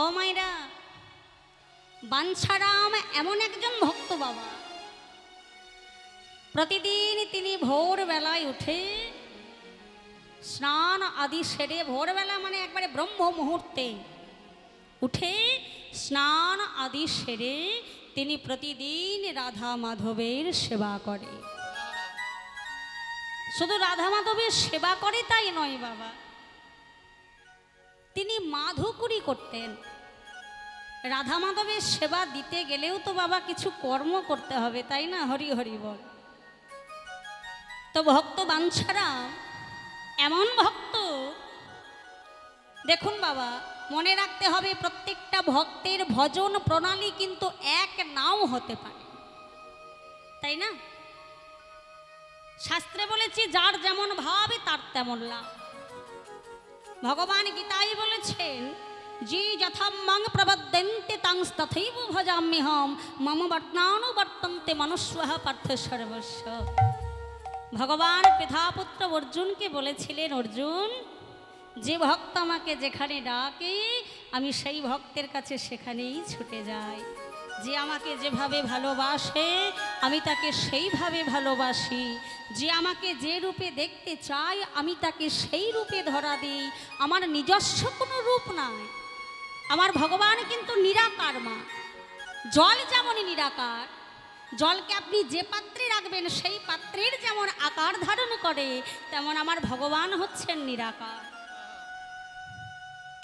ও মাইরা, বাঞ্ছারাম এমন একজন ভক্ত বাবা, প্রতিদিন তিনি ভোরবেলায় উঠে স্নান আদি সেরে, ভোরবেলা মানে একবারে ব্রহ্ম মুহূর্তে উঠে স্নান আদি সেরে তিনি প্রতিদিন রাধা মাধবের সেবা করে। শুধু রাধা মাধবের সেবা করে তাই নয় বাবা, তিনি মাধুকরী করতেন। রাধা মাধবের সেবা দিতে গেলেও তো বাবা কিছু কর্ম করতে হবে, তাই না? হরি হরি বল। তো ভক্ত বাঞ্ছারাম এমন ভক্ত, দেখুন বাবা, মনে রাখতে হবে প্রত্যেকটা ভক্তের ভজন প্রণালী কিন্তু এক নাও হতে পারে, তাই না? শাস্ত্রে বলেছি যার যেমন ভাবে তার তেমন লাভ। ভগবান গীতায় বলেছেন, যে যথা মাং প্রবদ্যন্তে তাং তথৈব ভজাম্যহম মম বর্তনানুবর্তন্তে মনুষ্যঃ পার্থ সর্বস্ব। ভগবান পিতাপুত্র অর্জুনকে বলেছিলেন, অর্জুন, যে ভক্ত আমাকে যেখানে ডাকে আমি সেই ভক্তের কাছে সেখানেই ছুটে যাই। যে আমাকে যেভাবে ভালোবাসে আমি তাকে সেইভাবে ভালোবাসি। যে আমাকে যে রূপে দেখতে চায় আমি তাকে সেই রূপে ধরা দিই। আমার নিজস্ব কোনো রূপ নাই। আমার ভগবান কিন্তু নিরাকার মা। জল যেমন নিরাকার, জলকে আপনি যে পাত্রে রাখবেন সেই পাত্রের যেমন আকার ধারণ করে, তেমন আমার ভগবান হচ্ছেন নিরাকার।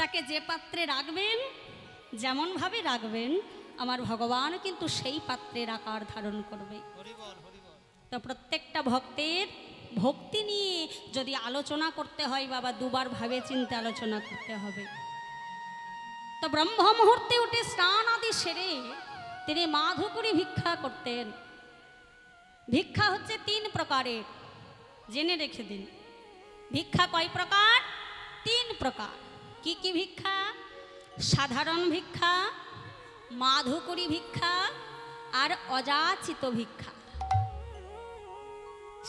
তাকে যে পাত্রে রাখবেন, যেমনভাবে রাখবেন, আমার ভগবান কিন্তু সেই পাত্রের আকার ধারণ করবে। তো প্রত্যেকটা ভক্তের ভক্তি নিয়ে যদি আলোচনা করতে হয় বাবা, দুবার ভাবে চিন্তে আলোচনা করতে হবে। তো ব্রহ্ম মুহূর্তে উঠে স্নান আদি সেরে তিনি মাধুকরী ভিক্ষা করতেন। ভিক্ষা হচ্ছে 3 প্রকারের, জেনে রেখে দিন। ভিক্ষা কয় প্রকার? 3 প্রকার। কি কি ভিক্ষা? সাধারণ ভিক্ষা, মাধুকরী ভিক্ষা আর অযাচিত ভিক্ষা।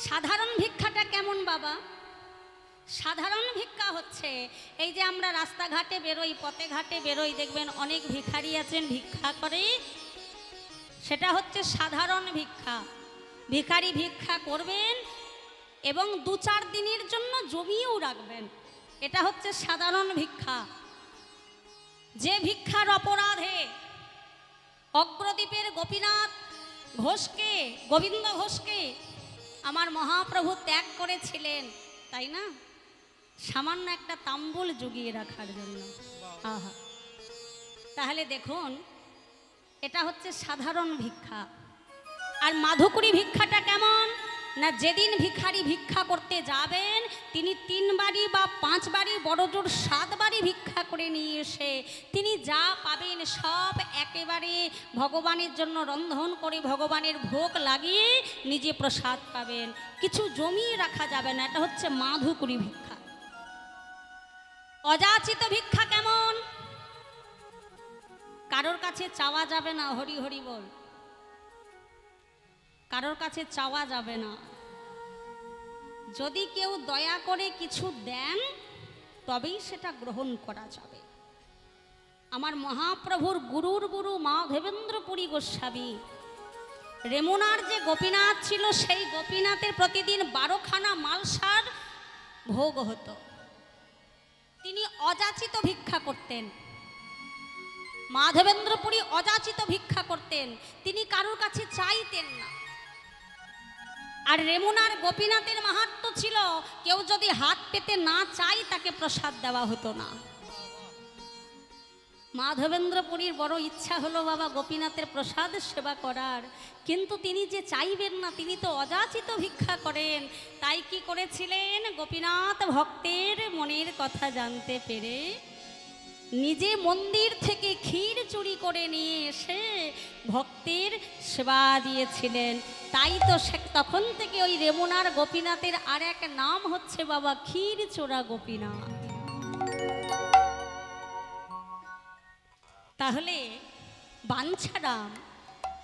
সাধারণ ভিক্ষাটা কেমন বাবা? সাধারণ ভিক্ষা হচ্ছে এই যে আমরা রাস্তাঘাটে বেরোই, পথে ঘাটে বেরোই, দেখবেন অনেক ভিখারি আছেন ভিক্ষা করে, সেটা হচ্ছে সাধারণ ভিক্ষা। ভিখারি ভিক্ষা করবেন এবং 2-4 দিনের জন্য জমিয়েও রাখবেন, এটা হচ্ছে সাধারণ ভিক্ষা। যে ভিক্ষার অপরাধে অগ্রদ্বীপের গোপীনাথ ঘোষকে, গোবিন্দ ঘোষকে আমার মহাপ্রভু ত্যাগ করেছিলেন, তাই না? সামান্য একটা তাম্বুল জুগিয়ে রাখার জন্য। আহা, তাহলে দেখুন এটা হচ্ছে সাধারণ ভিক্ষা। আর মাধুকরী ভিক্ষাটা কেমন না, যেদিন ভিখারি ভিক্ষা করতে যাবেন তিনি 3 বাড়ি বা 5 বাড়ি, বড় জোর 7 বাড়ি ভিক্ষা করে নিয়ে এসে তিনি যা পাবেন সব একেবারে ভগবানের জন্য রন্ধন করে ভগবানের ভোগ লাগিয়ে নিজে প্রসাদ পাবেন, কিছু জমিয়ে রাখা যাবে না। এটা হচ্ছে মাধুকরী ভিক্ষা। অযাচিত ভিক্ষা কেমন? কারোর কাছে চাওয়া যাবে না, হরি হরি বল। কারোর কাছে চাওয়া যাবে না। যদি কেউ দয়া করে কিছু দেন তবেই সেটা গ্রহণ করা যাবে। আমার মহাপ্রভুর গুরুর গুরু মাধবেন্দ্র পুরী গোস্বামী, রেমুনার যে গোপীনাথ ছিল সেই গোপীনাথের প্রতিদিন 12খানা মালসার ভোগ হতো। তিনি অযাচিত ভিক্ষা করতেন। মাধবেন্দ্র পুরী অযাচিত ভিক্ষা করতেন, তিনি কারোর কাছে চাইতেন না। আর রেমুনার গোপীনাথের মাহাত্ম্য ছিল, কেউ যদি হাত পেতে না চাই তাকে প্রসাদ দেওয়া হতো না। মাধবেন্দ্র পুরীর বড় ইচ্ছা হলো বাবা গোপীনাথের প্রসাদ সেবা করার, কিন্তু তিনি যে চাইবেন না, তিনি তো অযাচিত ভিক্ষা করেন। তাই কি করেছিলেন, গোপীনাথ ভক্তের মনের কথা জানতে পেরে নিজে মন্দির থেকে ক্ষীর চুরি করে নিয়ে এসে ভক্তের সেবা দিয়েছিলেন। তাই তো তখন থেকে ওই রেমুনার গোপীনাথের আর এক নাম হচ্ছে বাবা ক্ষীর চোরা গোপীনাথ। তাহলে বাঞ্ছারাম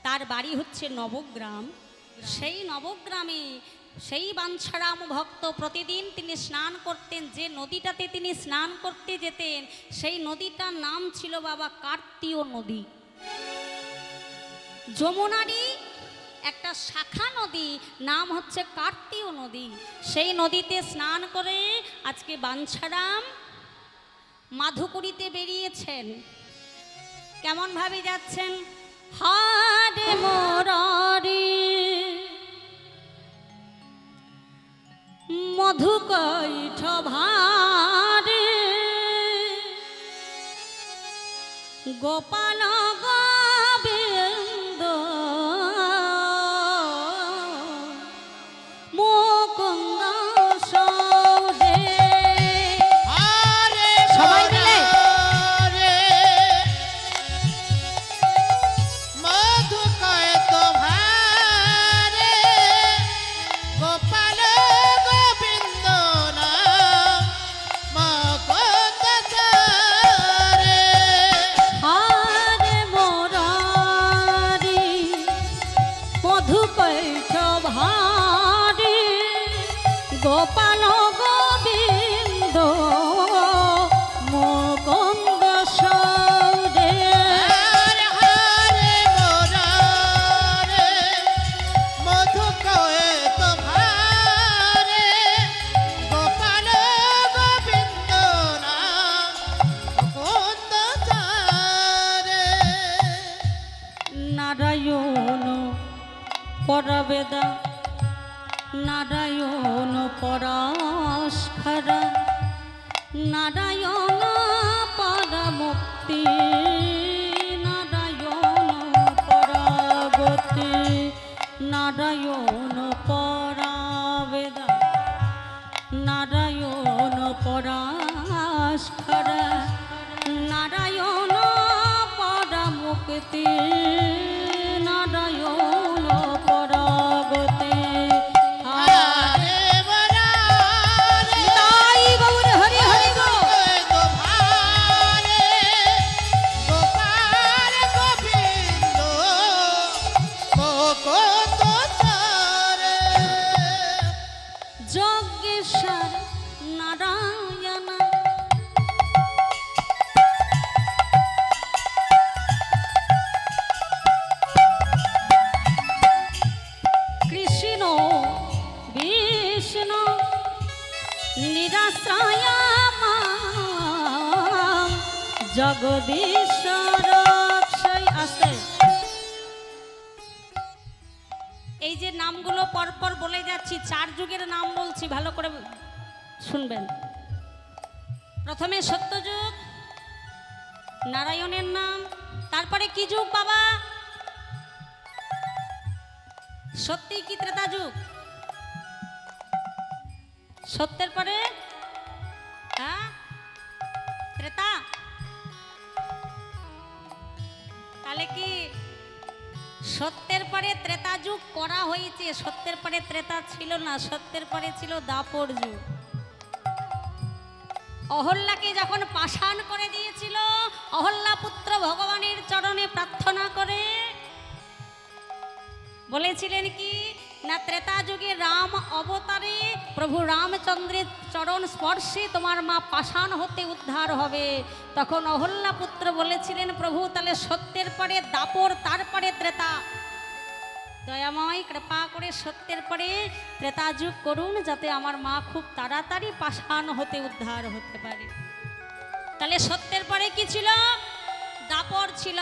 তার বাড়ি হচ্ছে নবগ্রাম। সেই নবগ্রামে সেই বাঞ্ছারাম ভক্ত প্রতিদিন তিনি স্নান করতেন, যে নদীটাতে তিনি স্নান করতে যেতেন সেই নদীটার নাম ছিল বাবা কার্তিয় নদী। যমুনারই একটা শাখা নদী, নাম হচ্ছে কার্তিয় নদী। সেই নদীতে স্নান করে আজকে বাঞ্ছারাম মাধুকুরিতে বেরিয়েছেন। কেমন ভাবে যাচ্ছেন? হারে মোরারি মধুকৈঠ ভারে গোপাল গোবিন্দ মুকুন্দ সৌদে। সবাই মিলে গোপাল গোবিন্দ মুকুন্দ সৌদে। মধুকৈঠ ভারে গোপাল গোবিন্দ মুকুন্দ সৌদে। নারায়ণ পরবেদা নারায়ণ পরাস্করা নারায়ণ পরমুক্তি নারায়ণ পরাগতি নারায়ণ পরাবেদা নারায়ণ পরাস্করা নারায়ণ পরমুক্তি নারায়ণ পরাগতি। যজ্ঞেশ্বর নারায়ণ কৃষ্ণ বিষ্ণু নিরাশ্রয় জগদীশ্বর। আছে এই যে নামগুলো পরপর বলে যাচ্ছি, 4 যুগের নাম বলছি, ভালো করে শুনবেন। প্রথমে সত্যযুগ, নারায়ণের নাম। তারপরে কি যুগ বাবা? সত্যি কি ত্রেতা যুগ? সত্যের পরে হ্যাঁ ত্রেতা। তাহলে কি সত্যের পরে ত্রেতা যুগ করা হয়েছে? সত্যের পরে ত্রেতা ছিল না, সত্যের পরে ছিল দাপর যুগ। অহল্যাকে যখন পাষাণ করে দিয়েছিল, অহল্যা পুত্র ভগবানের চরণে প্রার্থনা করে বলেছিলেন কি না, ত্রেতা যুগে রাম অবতারে প্রভু রামচন্দ্রের চরণ স্পর্শে তোমার মা পাষাণ হতে উদ্ধার হবে। তখন অহল্যা পুত্র বলেছিলেন, প্রভু তাহলে সত্যের পরে দাপর, তারপরে ত্রেতা। দয়াময় কৃপা করে সত্যের পরে ত্রেতা যুগ করুন, যাতে আমার মা খুব তাড়াতাড়ি পাষাণ হতে উদ্ধার হতে পারে। তাহলে সত্যের পরে কি ছিল? দাপর ছিল।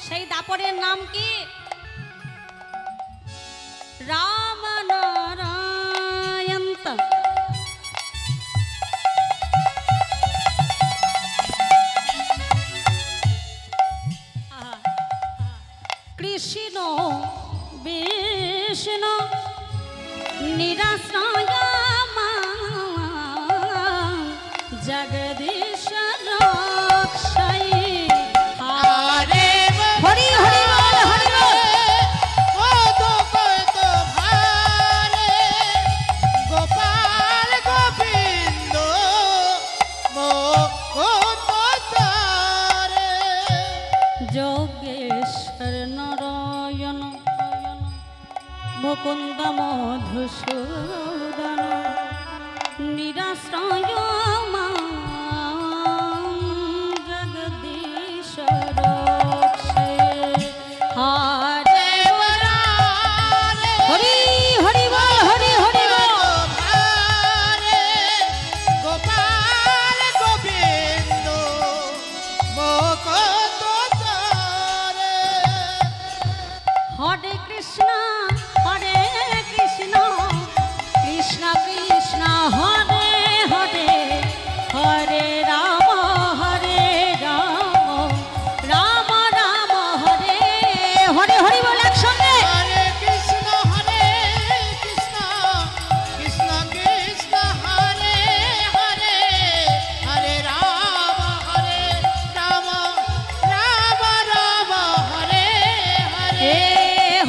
সেই দাপরের নাম কি? রাম নারায়ণ। কৃষ্ণ বিষ্ণু নিরাশ্রয় জগদীশ রক্ষাই। হরি হরি বল, হরি বল। গোপাল গোবিন্দ মুকুন্দ সৌদে। যোগেশ্বর নারায়ণ মুকুন্দ মধুসূদন নিরাশ্রয় মাং জগদীশ রক্ষে। হরে হরি হরি বল হরি হরি বল। গোপাল গোবিন্দ মুকুন্দ চরে। হরে কৃষ্ণ কৃষ্ণ কৃষ্ণ কৃষ্ণ হরে হরে হরে রাম রাম রাম হরে হরে হরি বল একসঙ্গে। হরে কৃষ্ণ কৃষ্ণ কৃষ্ণ হরে হরে হরে রাম রাম রাম হরে হরে।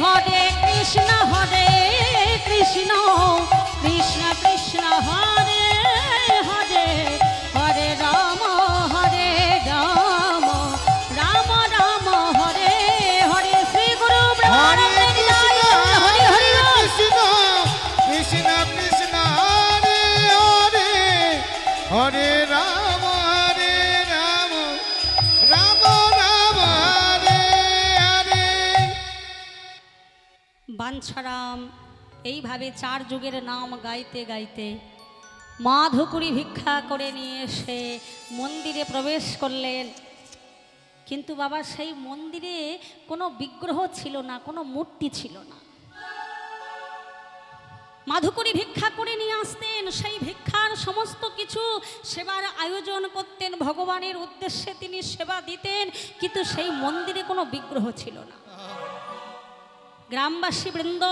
হরে কৃষ্ণ কৃষ্ণ কৃষ্ণ কৃষ্ণ হরে হরে হরে রাম রাম রাম হরে হরে। শ্রী গুরু ব্রহ্মানন্দ হরি হরি বল। কৃষ্ণ কৃষ্ণ হরে হরে হরে রাম রাম রাম হরে হরে। বাঞ্ছারাম এইভাবে 4 যুগের নাম গাইতে গাইতে মাধুকরী ভিক্ষা করে নিয়ে এসে মন্দিরে প্রবেশ করলেন। কিন্তু বাবা সেই মন্দিরে কোনো বিগ্রহ ছিল না, কোনো মূর্তি ছিল না। মাধুকরী ভিক্ষা করে নিয়ে আসতেন, সেই ভিক্ষার সমস্ত কিছু সেবার আয়োজন করতেন, ভগবানের উদ্দেশ্যে তিনি সেবা দিতেন, কিন্তু সেই মন্দিরে কোনো বিগ্রহ ছিল না। গ্রামবাসী বৃন্দ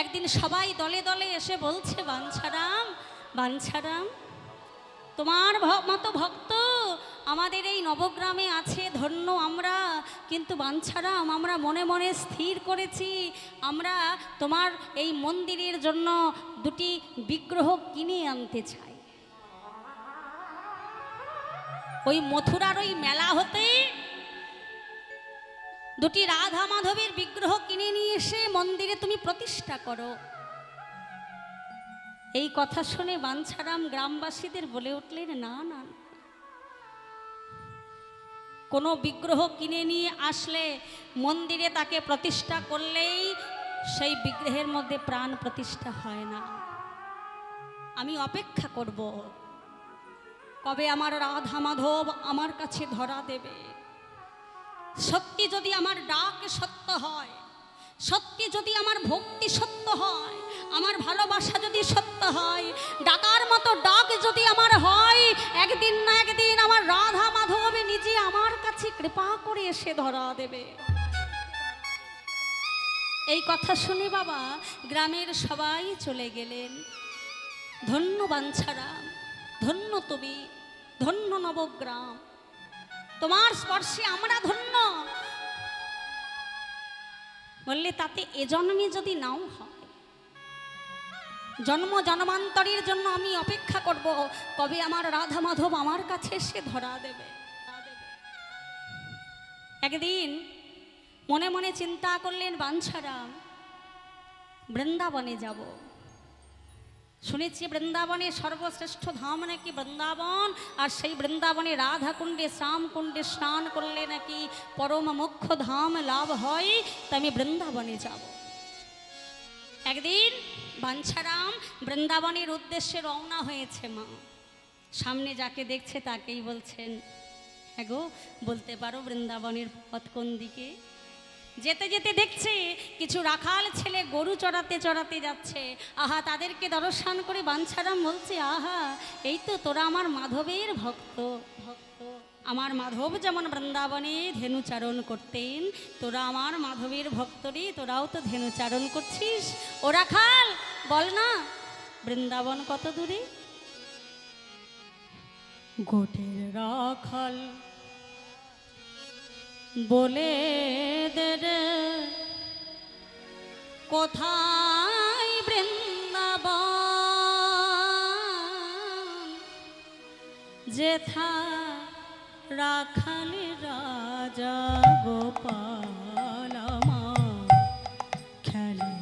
একদিন সবাই দলে দলে এসে বলছে, বাঞ্ছারাম তোমার মতো ভক্ত আমাদের এই নবগ্রামে আছে, ধন্য আমরা। কিন্তু বাঞ্ছারাম আমরা মনে মনে স্থির করেছি আমরা তোমার এই মন্দিরের জন্য 2টি বিগ্রহ কিনে আনতে চাই। ওই মথুরার ওই মেলা হতে 2টি রাধা মাধবের বিগ্রহ কিনে নিয়ে এসে মন্দিরে তুমি প্রতিষ্ঠা করো। এই কথা শুনে বাঞ্ছারাম গ্রামবাসীদের বলে উঠলেন, না না, কোনো বিগ্রহ কিনে নিয়ে আসলে মন্দিরে তাকে প্রতিষ্ঠা করলেই সেই বিগ্রহের মধ্যে প্রাণ প্রতিষ্ঠা হয় না। আমি অপেক্ষা করব কবে আমার রাধা মাধব আমার কাছে ধরা দেবে। সত্যি যদি আমার ডাক সত্য হয়, সত্যি যদি আমার ভক্তি সত্য হয়, আমার ভালোবাসা যদি সত্য হয়, ডাকার মতো ডাক যদি আমার হয়, একদিন না একদিন আমার রাধা মাধব নিজে আমার কাছে কৃপা করে এসে ধরা দেবে। এই কথা শুনে বাবা গ্রামের সবাই চলে গেলেন। ধন্য বাঞ্ছারাম, ধন্য তুমি, ধন্য নবগ্রাম, তোমার স্পর্শে আমরা ধন্য। বললে তাতে এ জন্মে যদি নাও হয়, জন্ম জন্মান্তরের জন্য আমি অপেক্ষা করব কবে আমার রাধা মাধব আমার কাছে এসে ধরা দেবে। একদিন মনে মনে চিন্তা করলেন বাঞ্ছারাম, বৃন্দাবনে যাব। শুনেছি বৃন্দাবনে সর্বশ্রেষ্ঠ ধাম নাকি বৃন্দাবন, আর সেই বৃন্দাবনে রাধাকুণ্ডে শ্যামকুণ্ডে স্নান করলে নাকি পরম মুখ্য ধাম লাভ হয়, তা আমি বৃন্দাবনে যাব। একদিন বাঞ্ছারাম বৃন্দাবনের উদ্দেশ্যে রওনা হয়েছে। মা সামনে যাকে দেখছে তাকেই বলছেন, হ্যাঁ গো বলতে পারো বৃন্দাবনের পথ কোন দিকে? যেতে যেতে দেখছে কিছু রাখাল ছেলে গরু চড়াতে চড়াতে যাচ্ছে। আহা, তাদেরকে দর্শন করে বাঞ্ছারাম বলছে, আহা এই তো তোরা আমার মাধবের ভক্ত। আমার মাধব যেমন বৃন্দাবনে ধেনুচারণ করতেন, তোরা আমার মাধবের ভক্ত রে, তোরাও তো ধেনুচারণ করছিস। ও রাখাল বল না বৃন্দাবন কত দূরে? গোটের রাখাল বলে দে রে কোথায় বৃন্দাবন, যেথা রাখাল রাজা গোপাল আমার খেলে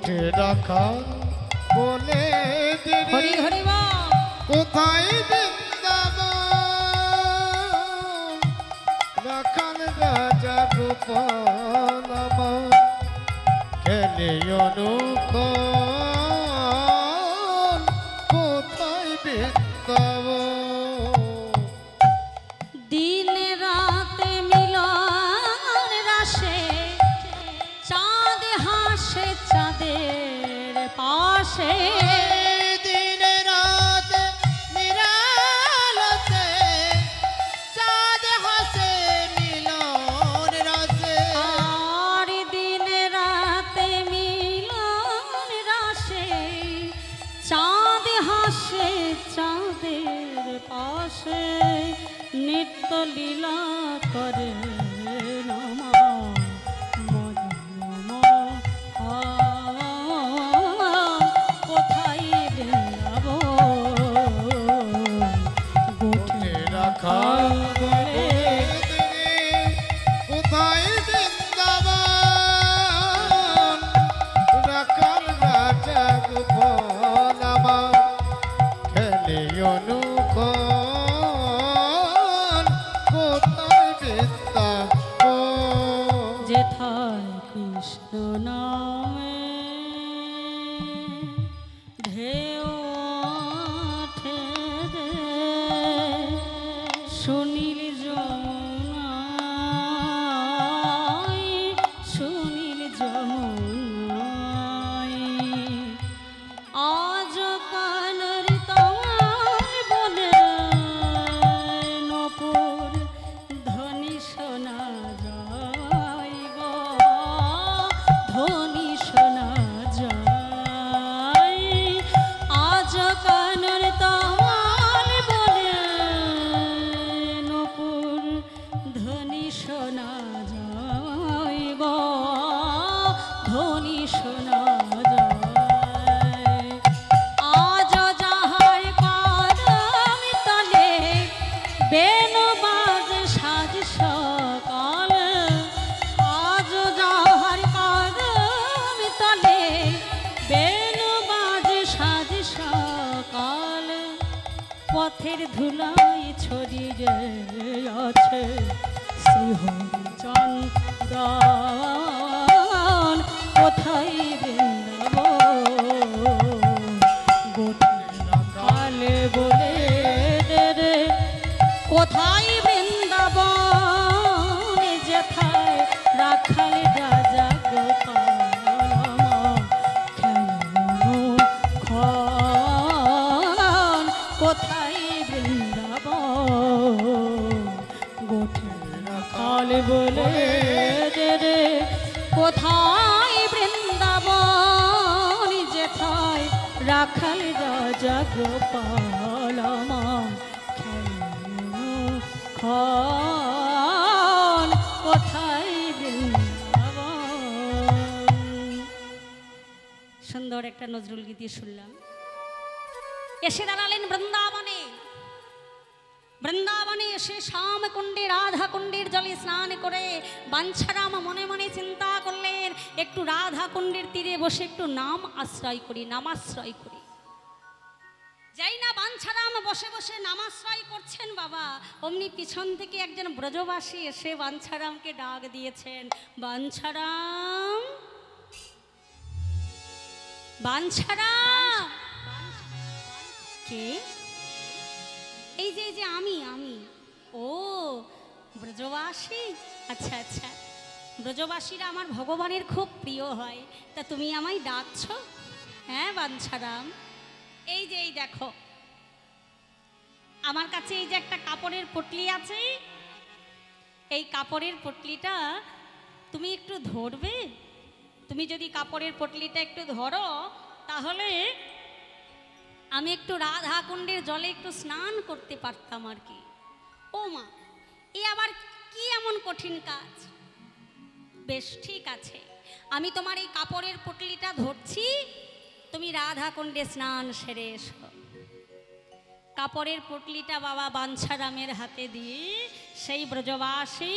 গোঠে রাখা বলে দে রে। হরি হরি বল। কোথায় বৃন্দাবন রাখাল রাজা গোপাল আমার খেলে অনুকূল কোথায় বৃন্দাবন। দিন রাতে মিলন রাশে চাঁদ হাসে চাঁদের পাশে। দিন রাত নিরালতে চাঁদ হাসে মিলন রসে। আর দিন রাতে মিলন রাশে চাঁদ হাসে চাঁদের পাশে। নিত্য লীলা করে নমা কোথায় বৃন্দাবন গোঠে রাখা বলে কোথায় বৃন্দাবন রাখাল রাজা গোপাল আমার খেলে অনুকূল কোথায় বৃন্দাবন। যেথায় কৃষ্ণ নামে ঢেউ ওঠে রে, সুনীল যমুনায় সুনীল যমুনায়। আজ কানের তোমার বনে নপুর ধ্বনি শোনা যায় গো, ধ্বনি শোনা যায়। আজ কানের তোমার বনে নপুর ধ্বনি শোনা যায় গো, ধ্বনি শোনা যায়। আজ যাহার কদম তলে বেনু বাজে সাজ সকাল। আজ যাহার কদম তলে বেনু বাজে সাজ সকাল। পথের ধুলাই ছড়িয়ে আছে শ্রীহরিচন্দন কোথায় বৃন্দাবন গোঠে রাখালে বলে দে রে। কোথায় বৃন্দাবন যেথায় রাখাল রাজা গোপাল খেলন কোথায় বৃন্দাবন গোঠে রাখাল বলে দে রে। কোথায় বৃন্দাবন যেথায় রাখাল রাজা গোপাল খন কোথায় বৃন্দাবন। সুন্দর একটা নজরুল গীতি শুনলাম। এসে দাঁড়ালেন বৃন্দাবনে। বৃন্দাবনে এসে শ্যামকুণ্ডে রাধা কুণ্ডের জলে স্নান করে বাঞ্ছারাম মনে মনে চিন্তা করলেন একটু রাধা কুণ্ডের তীরে বসে একটু নাম আশ্রয় করি, নামাশ্রয় করি। যাই না বাঞ্ছারাম বসে বসে নামাশ্রয় করছেন বাবা, অমনি পিছন থেকে একজন ব্রজবাসী এসে বাঞ্ছারামকে ডাক দিয়েছেন, বাঞ্ছারাম, বাঞ্ছারাম। কে? এই যে আমি। ও ব্রজবাসী, আচ্ছা আচ্ছা। ব্রজবাসীরা আমার ভগবানের খুব প্রিয় হয়, তা তুমি আমায় ডাকছো? হ্যাঁ বাঞ্ছারাম, এই যে এই দেখো আমার কাছে এই যে একটা কাপড়ের পটলি আছে, এই কাপড়ের পটলিটা তুমি একটু ধরবে? তুমি যদি কাপড়ের পটলিটা একটু ধরো তাহলে আমি একটু রাধা কুণ্ডের জলে একটু স্নান করতে পারতাম আর কি। ও মা, এ আবার কি এমন কঠিন কাজ? বেশ ঠিক আছে, আমি তোমার এই কাপড়ের পটলিটা ধরছি, তুমি রাধা কুণ্ডে স্নান সেরে এসো। কাপড়ের পটলিটা বাবা বাঞ্ছারামের হাতে দিয়ে সেই ব্রজবাসী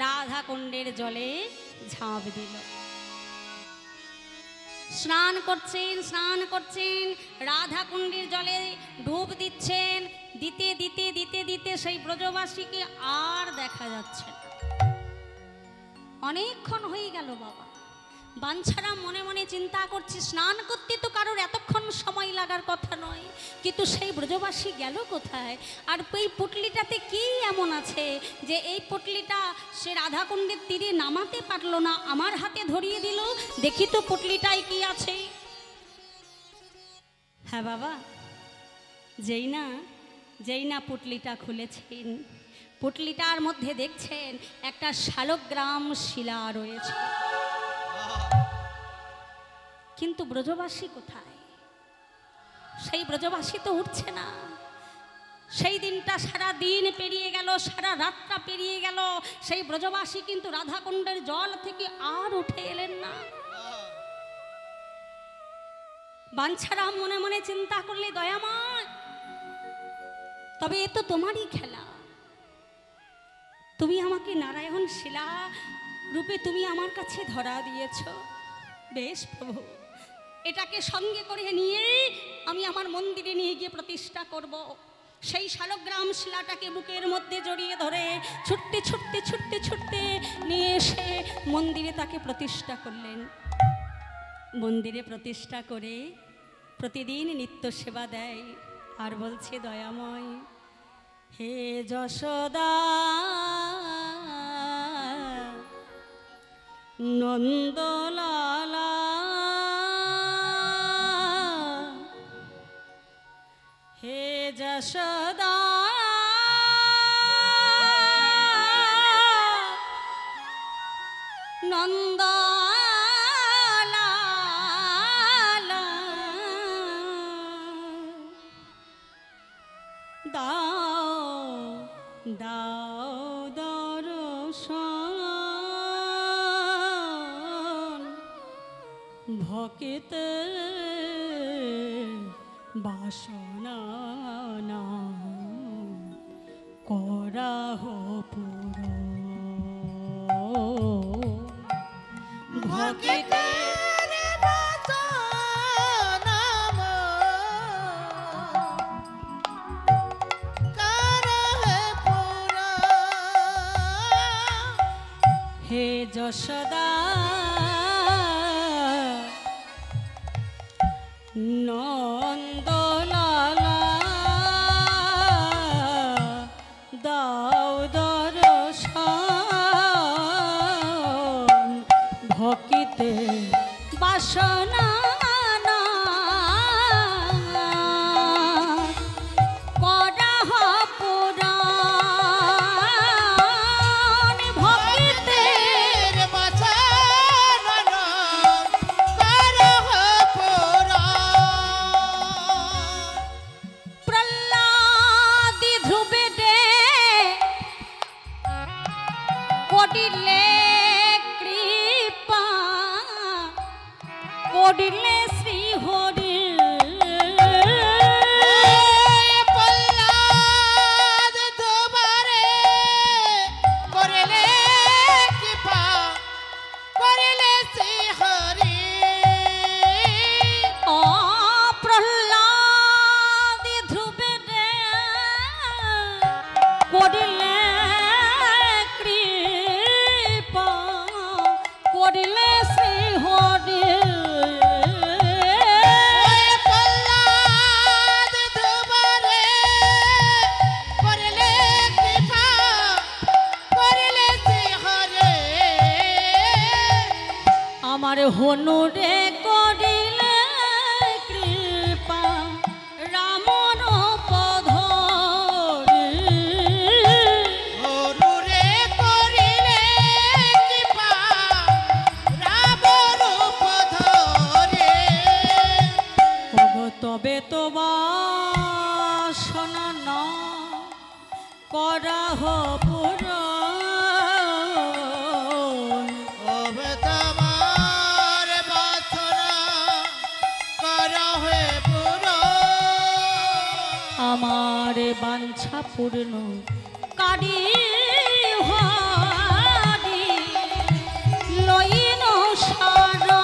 রাধা কুণ্ডের জলে ঝাঁপ দিল। স্নান করছেন, রাধা কুণ্ডের জলে ডুব দিচ্ছেন। দিতে দিতে দিতে দিতে সেই ব্রজবাসীকে আর দেখা যাচ্ছে না। অনেকক্ষণ হয়ে গেল বাবা। বাঞ্ছারা মনে মনে চিন্তা করছে, স্নান করতে তো কারোর এতক্ষণ সময় লাগার কথা নয়, কিন্তু সেই ব্রজবাসী গেল কোথায়? আর এই পুটলিটাতে কি এমন আছে যে এই পুটলিটা সে রাধাকুণ্ডের তীরে নামাতে পারলো না, আমার হাতে ধরিয়ে দিল, দেখি তো পুটলিটায় কি আছে। হ্যাঁ বাবা, যেই না পুটলিটা খুলেছেন, পুটলিটার মধ্যে দেখছেন একটা শালগ্রাম শিলা রয়েছে। কিন্তু ব্রজবাসী কোথায়? সেই ব্রজবাসী তো উঠছে না। সেই দিনটা সারা দিন পেরিয়ে গেল, সারা রাতটা পেরিয়ে গেল, সেই ব্রজবাসী কিন্তু রাধাকুণ্ডের জল থেকে আর উঠে এলেন না। বাঞ্ছারা মনে মনে চিন্তা করলে, দয়াময়, তবে এ তো তোমারই খেলা। তুমি আমাকে নারায়ণ শিলা রূপে তুমি আমার কাছে ধরা দিয়েছ। বেশ প্রভু, এটাকে সঙ্গে করে নিয়ে আমি আমার মন্দিরে নিয়ে গিয়ে প্রতিষ্ঠা করব। সেই শালগ্রাম শিলাটাকে বুকের মধ্যে জড়িয়ে ধরে ছুটতে ছুটতে ছুটতে ছুটতে নিয়ে এসে মন্দিরে তাকে প্রতিষ্ঠা করলেন। মন্দিরে প্রতিষ্ঠা করে প্রতিদিন নিত্য সেবা দেয় আর বলছে, দয়াময়, হে যশোদা নন্দলালা, হে যশোদা নন্দলালা, দাও দাও দর্শন, ভক্তে বাসনা করাহ পূরণ, ভক্তে হে যশোদা নন্দলালা, দাও দর্শন, ভক্তে বাসনা করাহ পূরণ, ভক্তে প্রহ্লাদি ধ্রুবেদে করিলে কৃপা, করিলে শ্রী হরি, প্রহ্লাদি ধ্রুবেদে করিলে কৃপা, করিলে শ্রী হরি, আমার হনুরে করিলে কৃপা, রামন পধরি, তবে তো বাসনা না করাহ পূরণ, আমার বাঞ্ছা পূর্ণ কারি হরি লইন সারা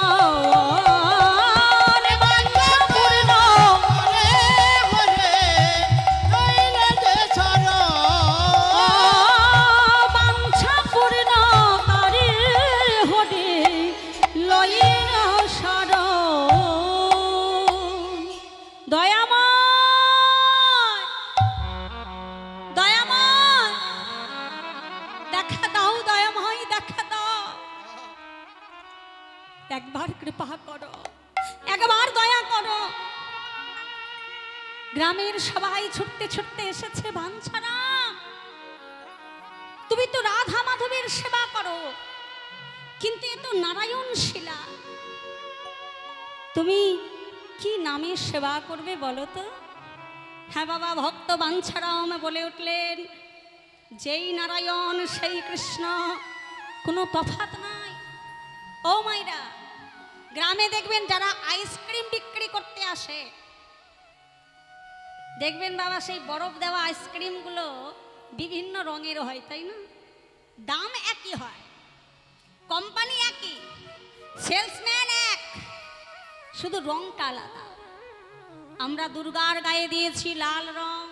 গ্রামের সবাই ছুটতে ছুটতে এসেছে। বাঞ্ছারাম, তুমি তো রাধা মাধবের সেবা করো, কিন্তু এ তো নারায়ণ শিলা, তুমি কি নামে সেবা করবে বলো তো? হ্যাঁ বাবা, ভক্ত বাঞ্ছারাম বলে উঠলেন, যেই নারায়ণ সেই কৃষ্ণ, কোনো তফাৎ নাই। ও মাইরা, গ্রামে দেখবেন যারা আইসক্রিম বিক্রি করতে আসে, দেখবেন বাবা সেই বরফ দেওয়া আইসক্রিমগুলো বিভিন্ন রঙের হয়, তাই না? দাম একই হয়, কোম্পানি একই, সেলসম্যান এক, শুধু রংটা আলাদা। আমরা দুর্গার গায়ে দিয়েছি লাল রং,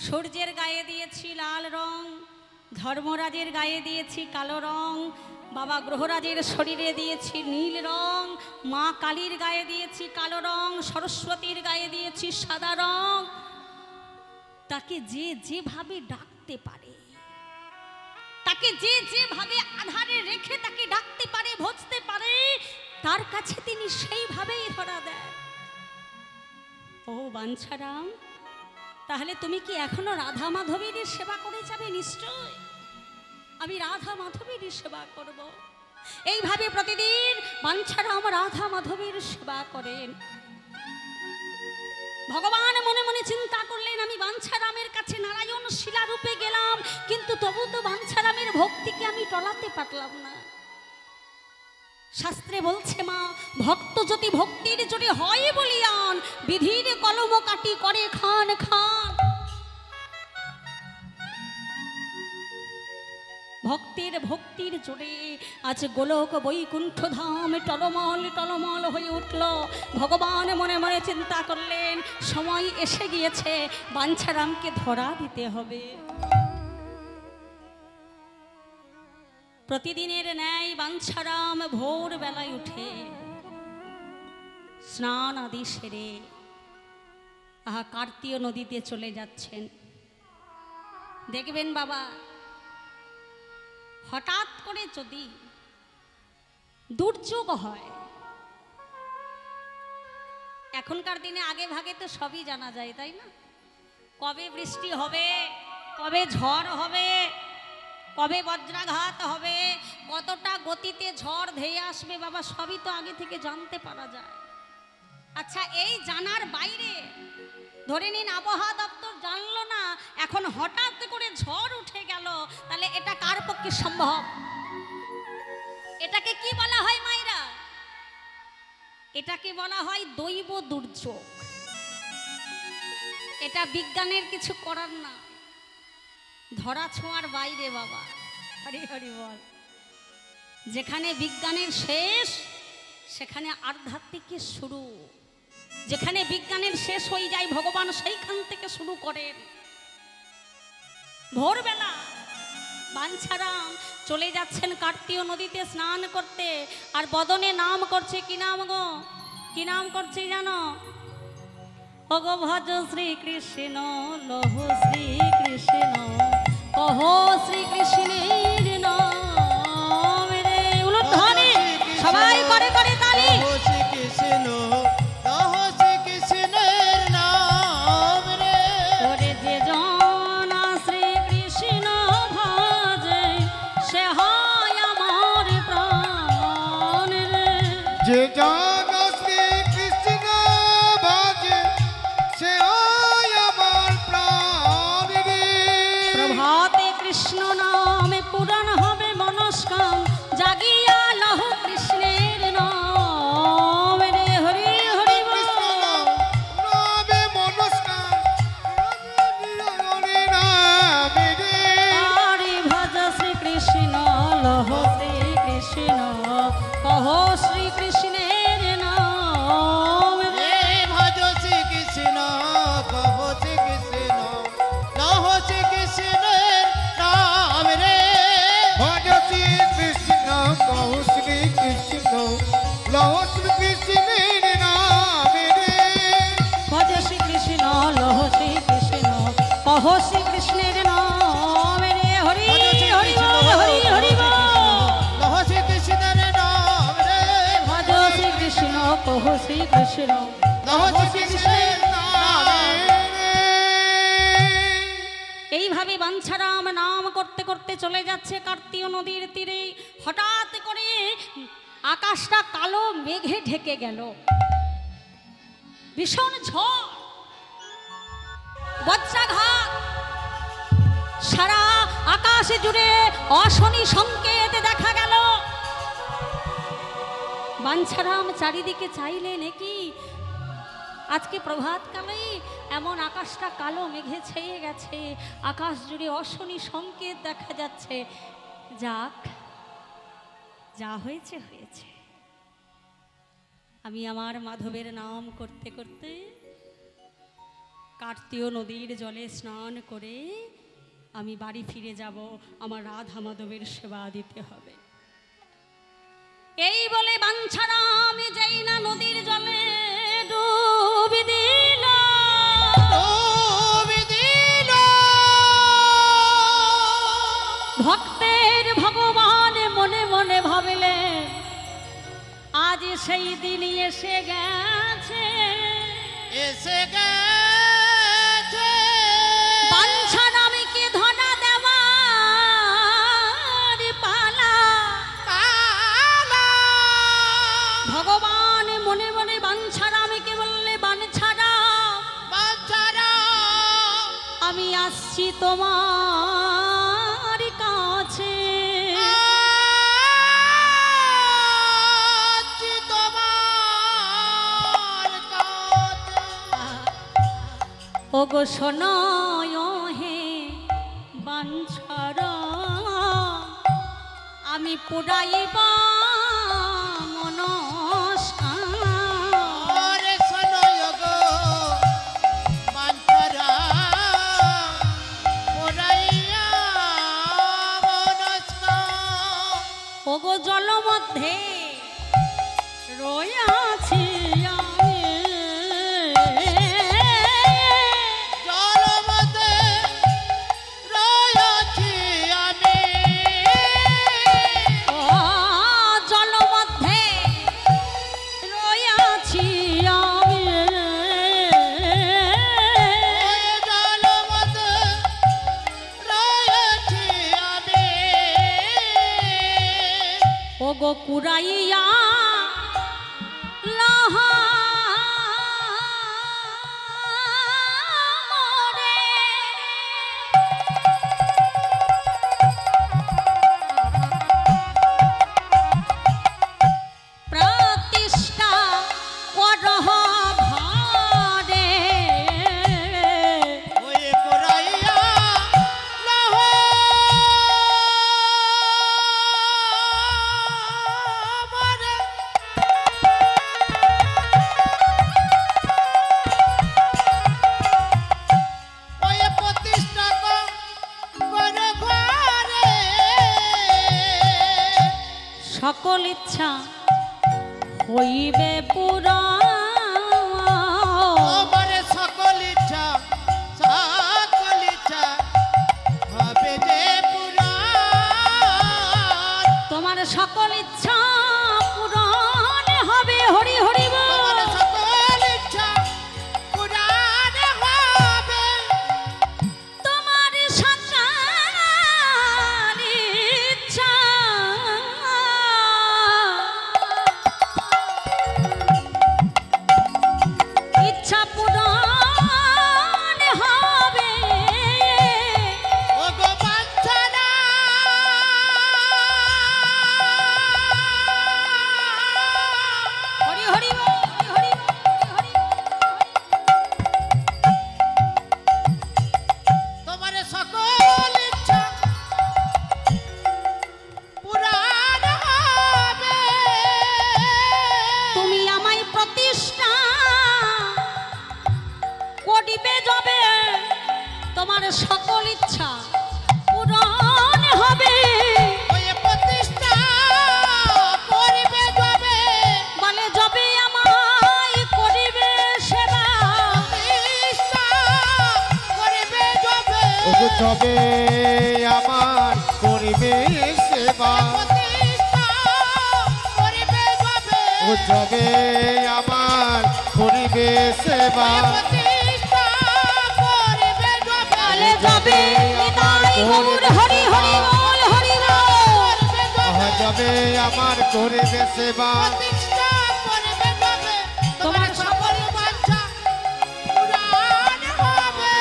সূর্যের গায়ে দিয়েছি লাল রং, ধর্মরাজের গায়ে দিয়েছি কালো রং, বাবা গ্রহরাজের শরীরে দিয়েছি নীল রং, মা কালীর গায়ে দিয়েছি কালো রং, সরস্বতীর গায়ে দিয়েছি সাদা রং। তাকে যে যেভাবে ডাকতে পারে, তাকে যে যেভাবে আধারে রেখে তাকে ডাকতে পারে, ভজতে পারে, তার কাছে তিনি সেইভাবেই ধরা দেয়। ও বাঞ্ছারাম, তাহলে তুমি কি এখনো রাধা মাধবের সেবা করে যাবে? নিশ্চয় আমি রাধা মাধবের সেবা করব। এইভাবে প্রতিদিন বাঞ্ছারাম রাধা মাধবের সেবা করেন। ভগবান মনে মনে চিন্তা করলেন, আমি বাঞ্ছারামের কাছে নারায়ণ শিলা রূপে গেলাম, কিন্তু তবু তো বাঞ্ছারামের ভক্তিকে আমি টলাতে পারলাম না। শাস্ত্রে বলছে মা, ভক্ত যদি ভক্তির জোরে হয় বলিয়ান, বিধির কলম কাটি করে খান খান। ভক্তির জোরে আজ গোলক বৈকুণ্ঠ ধাম টলমল টলমল হয়ে উঠল। ভগবান মনে মনে চিন্তা করলেন, সময় এসে গিয়েছে, বাঞ্ছারামকে ধরা দিতে হবে। প্রতিদিনের ন্যায় বাঞ্ছারাম ভোর বেলায় উঠে স্নান আদি সেরে কার্তিক নদীতে চলে যাচ্ছেন। দেখবেন বাবা, হঠাৎ করে যদি দুর্যোগ হয়, এখনকার দিনে আগে ভাগে তো সবই জানা যায়, তাই না? কবে বৃষ্টি হবে, কবে ঝড় হবে, কবে বজ্রাঘাত হবে, কতটা গতিতে ঝড় ধেয়ে আসবে, বাবা সবই তো আগে থেকে জানতে পারা যায়। আচ্ছা, এই জানার বাইরে ধরে নিন আবহাওয়া দপ্তর জানলো না, এখন হঠাৎ করে ঝড় উঠে গেল, তাহলে এটা কার পক্ষে সম্ভব? এটাকে কি বলা হয় মাইরা? এটাকে বলা হয় দৈব দুর্যোগ। এটা বিজ্ঞানের কিছু করার না, ধরা ছোঁয়ার বাইরে বাবা। হরি হরি বল। যেখানে বিজ্ঞানের শেষ, সেখানে আধ্যাত্মিকের শুরু। যেখানে বিজ্ঞানের শেষ হয়ে যায়, ভগবান সেইখান থেকে শুরু করেন। ভোরবেলা বাঞ্ছারাম চলে যাচ্ছেন কার্তিক নদীতে স্নান করতে, আর বদনে নাম করছে। কি নাম গো? কি নাম করছে জানো? ওগো ভজ শ্রীকৃষ্ণ, লহ শ্রীকৃষ্ণ, কহ শ্রীকৃষ্ণের নাম রে। উলুধ্বনি সবাই করে করে তালি। শ্রীকৃষ্ণ, লহ শ্রীকৃষ্ণের নাম রে। ওরে যে জন শ্রীকৃষ্ণ ভজে, সে হয় আমার প্রাণ রে। যে জন শ্রীকৃষ্ণ ভজে, সে হয় আমার প্রাণ রে। প্রভাতে কৃষ্ণ নামে পূরণ হবে মনস্কাম, জাগিয়া লহ কৃষ্ণের নাম রে। হরি হরি বল। নামে মনস্কার হরি নামে রে। হরি ভজ শ্রীকৃষ্ণ, লহ শ্রীকৃষ্ণ, কহ শ্রীকৃষ্ণের নাম রে। ভজ শ্রীকৃষ্ণ, কহ শ্রীকৃষ্ণ, লহ শ্রীকৃষ্ণের নাম রে। ভজ শ্রীকৃষ্ণ, কহ শ্রীকৃষ্ণ, লহ শ্রীকৃষ্ণের নাম রে। ভজ শ্রীকৃষ্ণ, লহ শ্রীকৃষ্ণ, কহ শ্রীকৃষ্ণের নাম রে। হরি হরি বল, হরি হরি বল। লহ শ্রীকৃষ্ণের নাম রে। ভজ শ্রীকৃষ্ণ, কহ শ্রীকৃষ্ণ, লহ শ্রীকৃষ্ণের নাম রে। এইভাবে বাঞ্ছারাম নাম করতে করতে চলে যাচ্ছে কার্তিক নদীর তীরে। হঠাৎ করে আকাশটা কালো মেঘে ঢেকে গেল, ভীষণ ঝড়, বজ্রাঘাত, সারা আকাশে জুড়ে অশনি সংকেত দেখা গেল। বাঞ্ছারাম চারিদিকে চাইলেন, কি আজকে প্রভাতকালে এমন আকাশটা কালো মেঘে ছেয়ে গেছে, আকাশ জুড়ে অশনি সংকেত দেখা যাচ্ছে। যাক, যা হয়েছে হয়েছে। আমি আমার মাধবের নাম করতে করতে কার্তিক নদীর জলে স্নান করে আমি বাড়ি ফিরে যাব, আমার রাধা মাধবের সেবা দিতে হবে। এই বলে বাঞ্ছারাম যেই না নদীর জলে ডুবি দিল, ভক্তের ভগবান মনে মনে ভাবলে আজ সেই দিন এসে গেছে, এসে গেছে। বাঞ্ছারামকে ধনা দেওয়ার পালা। ভগবান মনে মনে বাঞ্ছারামকে বললে, বাঞ্ছারাম আমি আসছি তোমার কাছে। ওগো শোনয় হে বাঞ্ছারাম, আমি পুরাইবা মনস্কার। শোনয় গো বাঞ্ছারাম, পুরাইয়া মনস্কার। ওগো জল মধ্যে রয়াছি আমি, ওগো কুরাইয়া লাহা মোরে, প্রতিষ্ঠা করহ ভারে। ওয়ে কুরাইয়া লাহা সকল ইচ্ছা হইবে পুরা, সকল ইচ্ছা হবে যে পুরা। তোমার সকল ইচ্ছা পূরণ হবে। হরি হরি বল। সকল ইচ্ছা পুরাণ হবে, তোমার সকল ইচ্ছা ইচ্ছা পূরণ হবে। ওগো বাঞ্ছারাম, হরি হরি বল, হরি হরি বল, তোমার সকল ইচ্ছা পুরাণ হবে। তুমি আমায় প্রতিষ্ঠা করিবে যবে, তোমার সকল ইচ্ছা পূরণ হবে। ওই প্রতিষ্ঠা করিবে যবে, বলে যবে আমায় করিবে সেবা, প্রতিষ্ঠা করিবে যবে, ওগো যবে আমার করিবে সেবা, প্রতিষ্ঠা করিবে যবে, ও যবে আমার করিবে সেবা, প্রতিষ্ঠা করিবে যবে, বলে যবে গৌর হরি হরি বল হরি বল। যাবে আমার করিবে সেবা প্রতিষ্ঠা করবে কবে তোমার সকল বাঞ্ছা পূরণ হবে।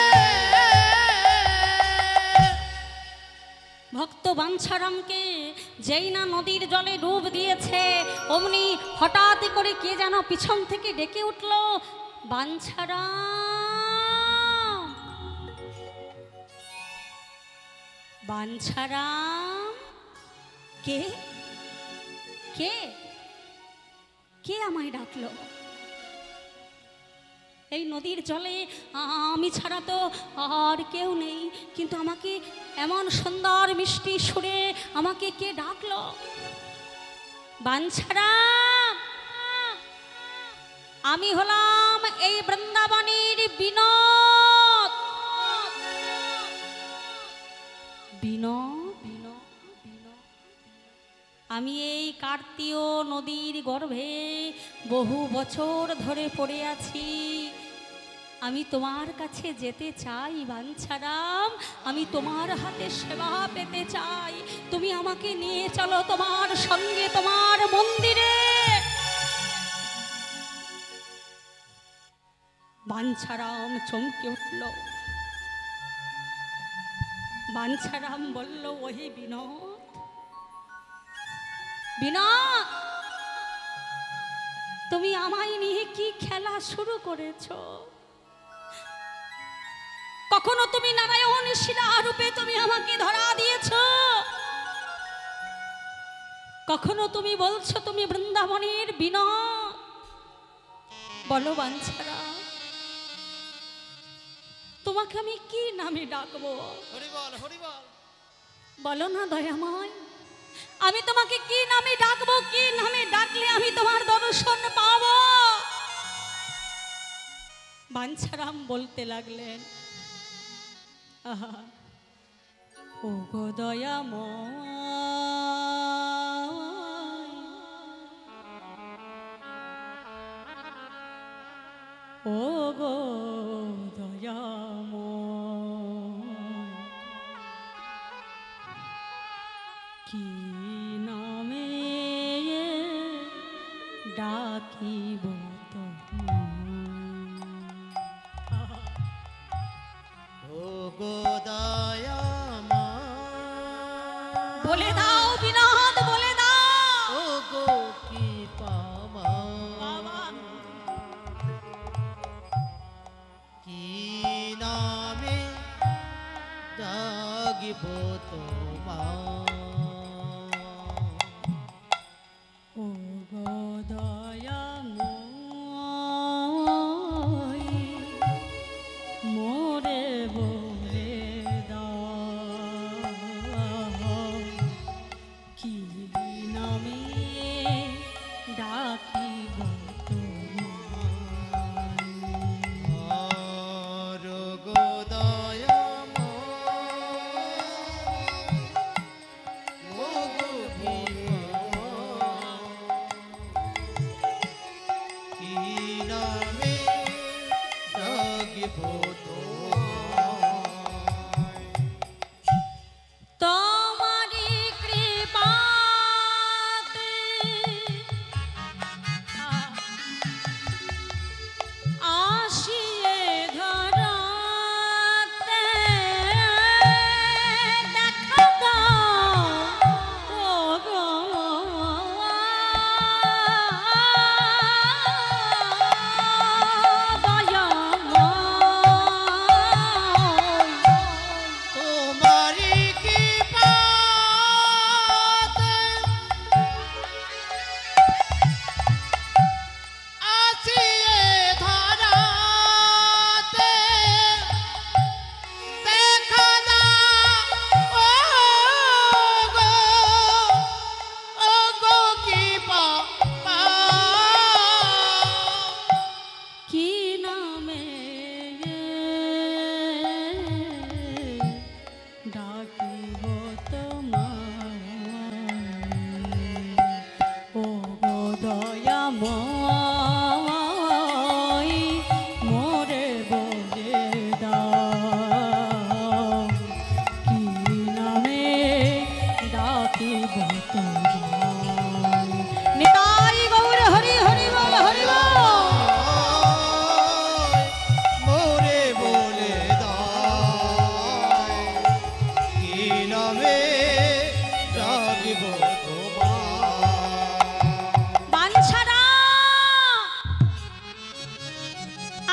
ভক্ত বাঞ্ছারামকে যেই না নদীর জলে ডুব দিয়েছে অমনি হঠাৎ করে কে যেন পিছন থেকে ডেকে উঠল, বাঞ্ছারাম, বাঞ্ছারাম। কে কে কে আমায় ডাকলো? এই নদীর জলে আমি ছাড়া তো আর কেউ নেই, কিন্তু আমাকে এমন সুন্দর মিষ্টি সুরে আমাকে কে ডাকলো? বাঞ্ছারাম, আমি হলাম এই বৃন্দাবনের বিনোদ। বিনোদ, আমি এই কার্তিয় নদীর গর্ভে বহু বছর ধরে পড়ে আছি। আমি তোমার কাছে যেতে চাই বাঞ্ছারাম, আমি তোমার হাতে সেবা পেতে চাই। তুমি আমাকে নিয়ে চলো তোমার সঙ্গে তোমার মন্দিরে। বাঞ্ছারাম চমকে উঠল। বাঞ্ছারাম বলল, ওহে বিনোদ, বিনোদ, তুমি আমায় নিয়ে কি খেলা শুরু করেছো? কখনো তুমি নারায়ণ শিলা রূপে তুমি আমাকে ধরা দিয়েছো, কখনো তুমি বলছো তুমি বৃন্দাবনের বিনোদ। বলো বাঞ্ছারা, তোমাকে আমি কি নামে ডাকবো? বলো না দয়াময়, আমি তোমাকে কি নামে ডাকবো? কি নামে ডাকলে আমি তোমার দর্শন পাবো? বাঞ্ছারাম বলতে লাগলেন, ও গো দয়াময়, ও গো দয়াময়, কি নামে ডাকিব বলে দাও বিনোদ, বলে দাও। ও গো কি পামা কি নামে ডাকিব তোমার। ও গো দয়াময়, মোরে বলে দাও, কি নামে ডাকিব আর গো দয়াময়, ও গো কি নামে ডাকিব তোমারি কৃপাতে আসিয়ে ধরাতে দেখা দাও, ও গো দয়াময়।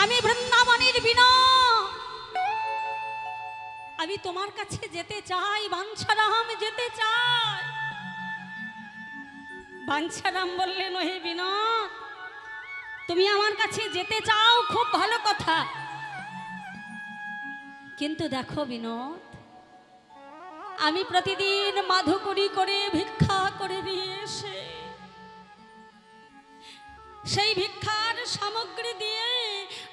আমি বৃন্দাবনের বিনা, আমি তোমার কাছে যেতে চাই বাঞ্ছারাম, যেতে চাই। বাঞ্ছারাম বললেন, হে বিনোদ, তুমি আমার কাছে যেতে চাও, খুব ভালো কথা, কিন্তু দেখো বিনোদ, আমি প্রতিদিন মাধুকরী করে ভিক্ষা করে নিয়ে এসে সেই ভিক্ষার সামগ্রী দিয়ে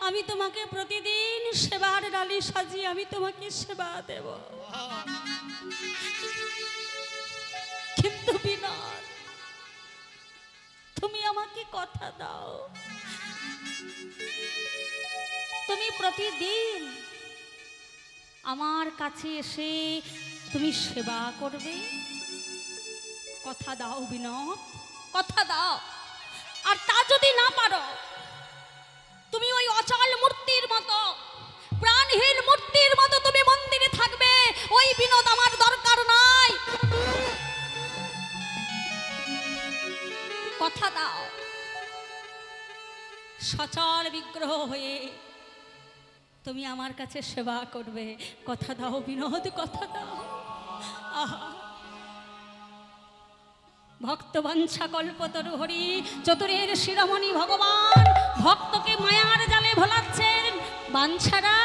আমি তোমাকে প্রতিদিন সেবার ডালি সাজিয়ে আমি তোমাকে সেবা দেব। কিন্তু বিনোদ, তুমি আমাকে কথা দাও, তুমি প্রতিদিন আমার কাছে এসে তুমি সেবা করবে। কথা দাও বিনোদ, কথা দাও। আর তা যদি না পারো, তুমি ওই অচল মূর্তির মতো, প্রাণহীন মূর্তির মতো তুমি মন্দিরে থাকবে। ওই বিনোদ আমার দরকার নাই। কথা দাও, সচল বিগ্রহ হয়ে তুমি আমার কাছে সেবা করবে। কথা দাও বিনোদ, কথা দাও। আহা, ভক্ত বাঞ্ছা কল্পতরু হরি চতুরের শিরোমণি ভগবান ভক্তকে মায়ার জালে ভোলাচ্ছেন। বাঞ্ছারা,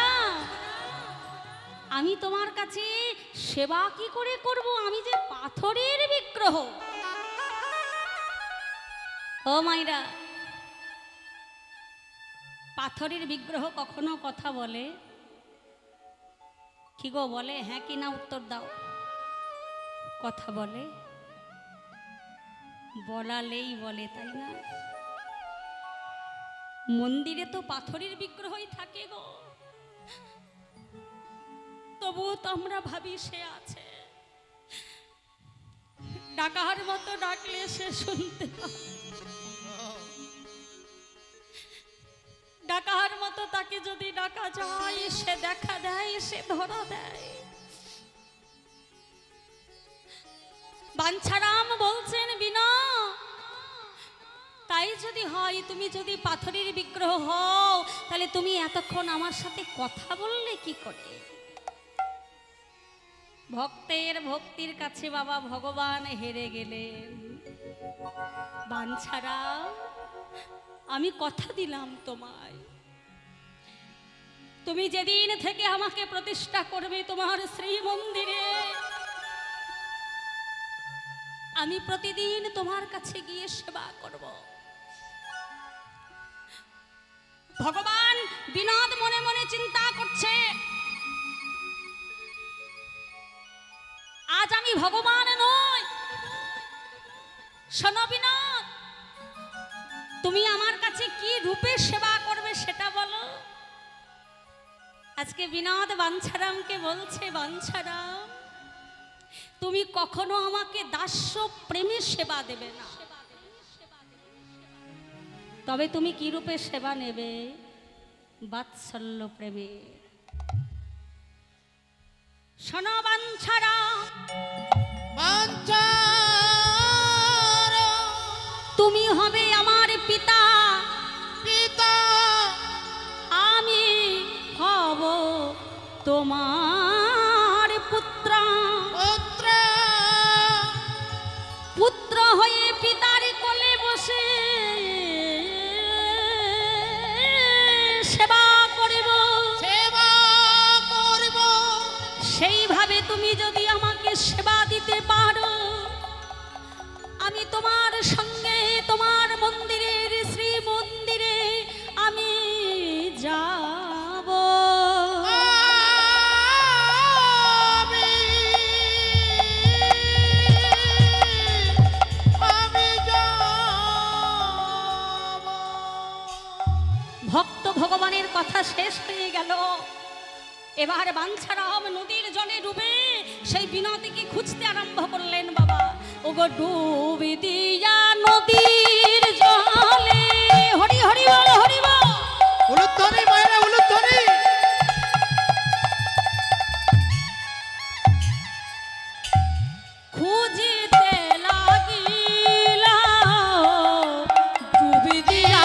আমি তোমার কাছে সেবা কি করে করব? আমি যে পাথরের বিগ্রহ। ও মাইরা, পাথরের বিগ্রহ কখনো কথা বলে? কি গো বলে? হ্যাঁ কি না উত্তর দাও। কথা বলে? বলালেই বলে, তাই না? মন্দিরে তো পাথরের বিগ্রহই থাকে গো, তবু তো আমরা ভাবি সে আছে। ডাকার মতো ডাকলে সে শুনতে পায়, ডাকার মতো তাকে যদি ডাকা যায় সে দেখা দেয়, সে ধরা দেয়। বাঞ্ছারাম বলছেন, বিনা, তাই যদি হয়, তুমি যদি পাথরের বিগ্রহ হও, তাহলে তুমি এতক্ষণ আমার সাথে কথা বললে কি করে? ভক্তের ভক্তির কাছে বাবা ভগবান হেরে গেলেন। বাঞ্ছারাম, আমি কথা দিলাম তোমায়, তুমি যেদিন থেকে আমাকে প্রতিষ্ঠা করবে তোমার শ্রী মন্দিরে, আমি প্রতিদিন তোমার কাছে গিয়ে সেবা করব। ভগবান বিনোদ মনে মনে চিন্তা করছে, আজ আমি ভগবান নই। শোনো বিনোদ, তুমি আমার কাছে কি রূপে সেবা করবে সেটা বলো। আজকে বিনোদ বাঞ্ছারামকে বলছে, বাঞ্ছারাম, তুমি কখনো আমাকে দাস্য প্রেমে সেবা দেবে না, তবে তুমি কি রূপে সেবা নেবে? বাৎসল্য প্রেমে। শোনো বাঞ্ছারাম, তুমি হবে আমার পিতা, পিতা আমি হব তোমার পুত্র। পুত্র হয়ে পিতার কোলে বসে সেবা করব। সেইভাবে তুমি যদি আমাকে সেবা দিতে পারো, আমি তোমার সঙ্গে তোমার মন্দিরের শ্রী মন্দিরে আমি যাব। ভক্ত ভগবানের কথা শেষ হয়ে গেল। এবার বাঞ্ছারাম নদীর জলে ডুবে সেই বিনতিকে খুঁজতে আরম্ভ করলেন। বাবা, ওগো ডুবি দিয়া নদীর জলে, হরি হরি বল, হরি বল, উলুধ্বনি মায়েরা, উলুধ্বনি। খুঁজিতে লাগিলা ডুবি দিয়া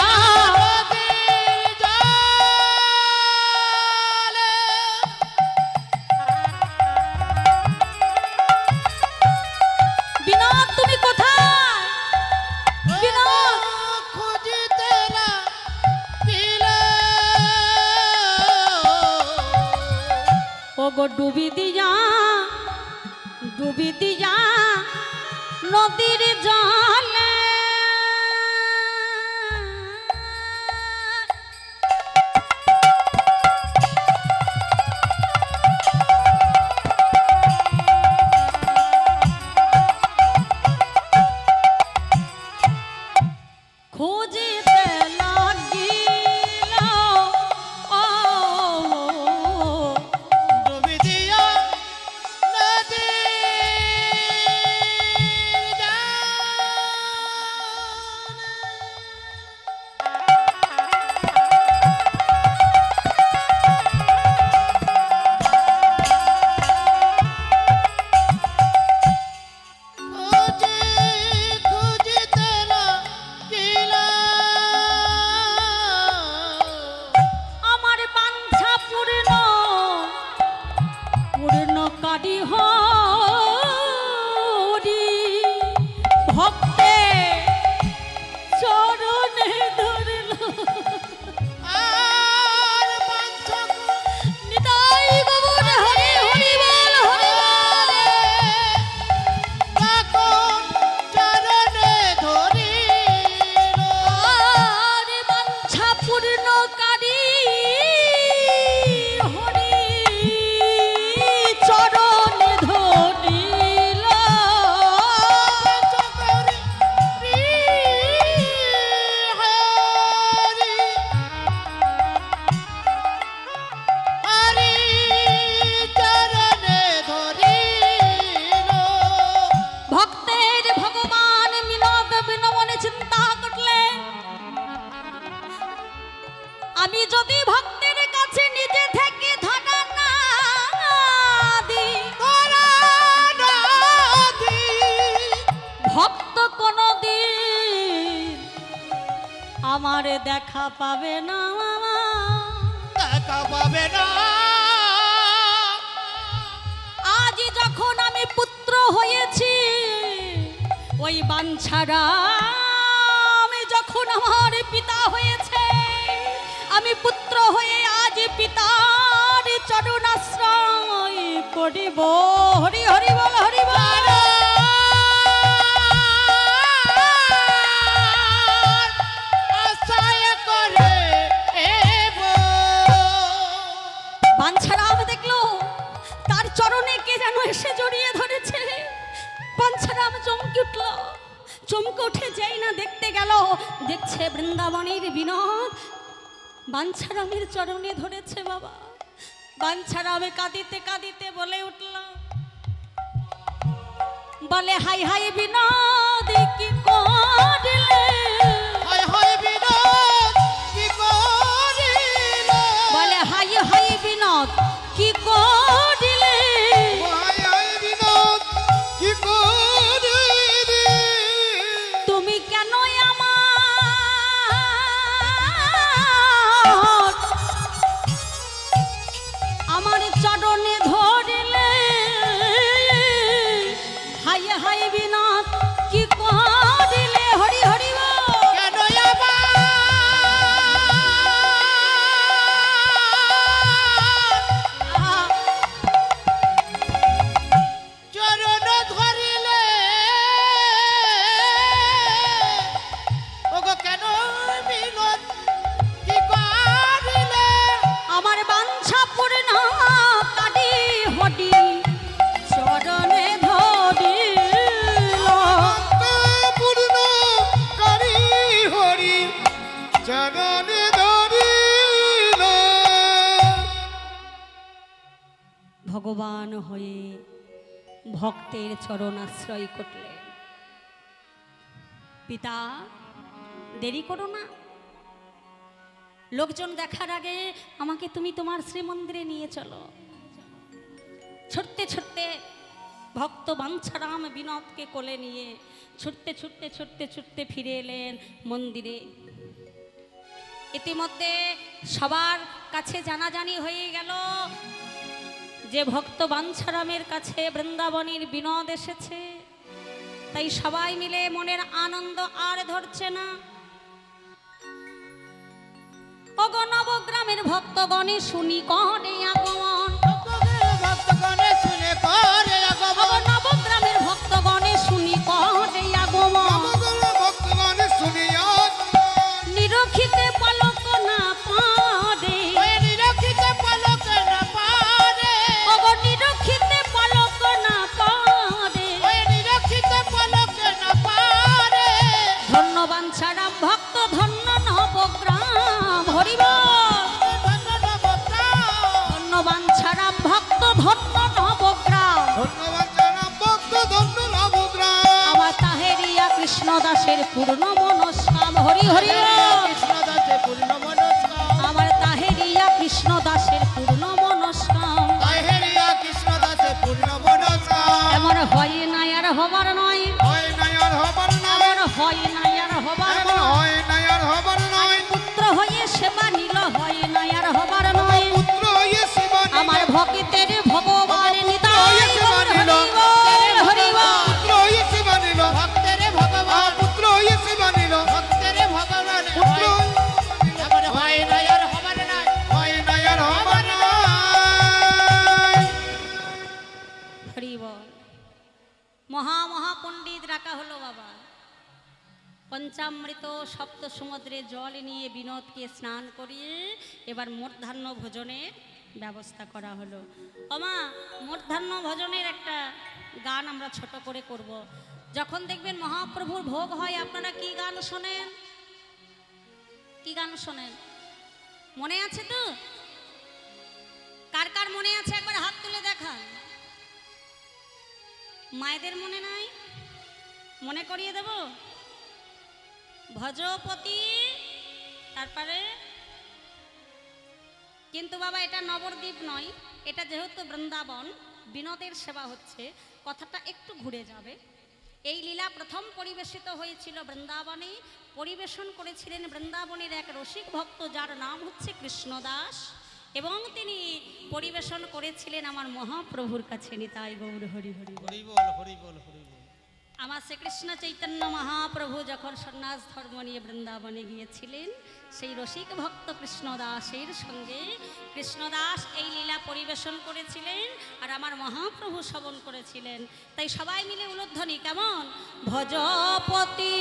ডুবি দিয়া নদীর জলে খুঁজিতে লাগিল ডুবি দিয়া নদী আমি যদি ভক্তের কাছে নিজে থেকে ধরা না দিই, ভক্ত কোনদিন আমার দেখা পাবে না, দেখা পাবে না। আজ যখন আমি পুত্র হয়েছি ওই বাঞ্ছারা যখন আমার পিতা হয়েছে, আমি পুত্র হয়ে আজ পিতার চরণাশ্রয় করিব। হরি হরি বল, হরি বল। বাঞ্ছারাম দেখলো তার চরণে কে যেন এসে জড়িয়ে ধরেছে। বাঞ্ছারাম চমকে উঠল, চমকে উঠে যাই না দেখতে গেল, দেখছে বৃন্দাবনের বিনোদ বাঞ্ছারামের চরণে ধরেছে। বাবা, বাঞ্ছারামে কাঁদিতে কাঁদিতে বলে উঠল, বলে হাই হাই বিনোদ কি করিলে, হায় হায় বিনোদ কি করিলে, বলে হাই হাই বিনোদ কি করিলে, হায় হায় বিনোদ কি করিলে, তুমি কেন আমার চরণে ধরিলে, হাই হাই বিনোদ কি করিলে। হরি হরি বল। কেন আমার চরণ ধরিলে, ওগো কেন বিনোদ কি করিলে, আমার বাঞ্ছা পূর্ণ কাটি হটি চরণে ধরিল, পূর্ণ করি হরি চরণে ধরিল। ভগবান হয়ে ভক্তের চরণ আশ্রয় করলেন। পিতা দেরি করো না, লোকজন দেখার আগে আমাকে তুমি তোমার শ্রীমন্দিরে নিয়ে চলো। ছুটতে ছুটতে ভক্ত বাঞ্ছারাম বিনোদকে কোলে নিয়ে ছুটতে ছুটতে ছুটতে ছুটতে ফিরে এলেন মন্দিরে। ইতিমধ্যে সবার কাছে জানাজানি হয়ে গেল যে ভক্ত বাঞ্ছারামের কাছে বৃন্দাবনের বিনোদ এসেছে। তাই সবাই মিলে মনের আনন্দ আর ধরছে না। ওগো নবগ্রামের ভক্তগণে শুনি করে আগমন, ভক্তগণে শুনে করে আগমন নবগ্রামের ভক্তগণে শুনি করে আগমন নবগ্রামের ভক্তগণে শুনিয়া নিরক্ষিতে পলক না পারে ওই নিরক্ষিত পলক না পারে ওগো নিরক্ষিতে পলক না পারে ওই নিরক্ষিত পলক না পারে ধন্যবান ছাড়া ভক্ত ধন্য নবগ্রাম হরিবল ধন্যবান ছাড়া ভক্ত ধন্য নবগ্রাম ধন্যবাদ জানাম ভক্ত ধন্য নবগ্রাম আমার তাহেরিয়া কৃষ্ণ দাসের পূর্ণ মনস্কাম হরি হরি কৃষ্ণ দাসে পূর্ণ মনস্কাম আমার তাহেরিয়া কৃষ্ণ দাসের পূর্ণ মনস্কাম তাহেরিয়া কৃষ্ণ দাসে পূর্ণ মনস্কাম এমন হয় না আর হবার নয় হয় নাই আর হবার নয় এমন হয় না আর হবার এমন নয় হয় নাই আর হবার নয় পুত্র হয়ে সেবা নিল হয় না আর হবার নয় পুত্র হয়ে শিবা আমার ভক্তের ভগবান নিতাই সেবা নিল। হরিবল পুত্র হয়ে শিবা নিল ভক্তের ভগবান পুত্র হয়ে শিবা নিল ভক্তের ভগবান পুত্র এমন হয় নাই আর হবার নয় হয় নাই আর হবার নয় হরিবল মহা পণ্ডিত রাখা হলো বাবা পঞ্চামৃত সপ্ত সমুদ্রে জল নিয়ে বিনোদকে স্নান করিয়ে এবার মূর্ধান্য ভোজনের ব্যবস্থা করা হলো ওমা মূর্ধান্য ভোজনের একটা গান আমরা ছোট করে করব। যখন দেখবেন মহাপ্রভুর ভোগ হয় আপনারা কি গান শোনেন কি গান শোনেন মনে আছে তো কার কার মনে আছে একবার হাত তুলে দেখান মায়েদের মনে নাই মনে করিয়ে দেব ভজপতি তারপরে কিন্তু বাবা এটা নবদ্বীপ নয় এটা যেহেতু বৃন্দাবন বিনোদের সেবা হচ্ছে কথাটা একটু ঘুরে যাবে এই লীলা প্রথম পরিবেশিত হয়েছিল বৃন্দাবনে পরিবেশন করেছিলেন বৃন্দাবনের এক রসিক ভক্ত যার নাম হচ্ছে কৃষ্ণদাস এবং তিনি পরিবেশন করেছিলেন আমার মহাপ্রভুর কাছে নিতাই গৌর হরি হরি বল। হরি বল হরি বল হরি বল আমার শ্রীকৃষ্ণ চৈতন্য মহাপ্রভু যখন সন্ন্যাস ধর্ম নিয়ে বৃন্দাবনে গিয়েছিলেন সেই রসিক ভক্ত কৃষ্ণদাসের সঙ্গে কৃষ্ণদাস এই লীলা পরিবেশন করেছিলেন আর আমার মহাপ্রভু শ্রবণ করেছিলেন তাই সবাই মিলে উলুধ্বনি কেমন ভজপতি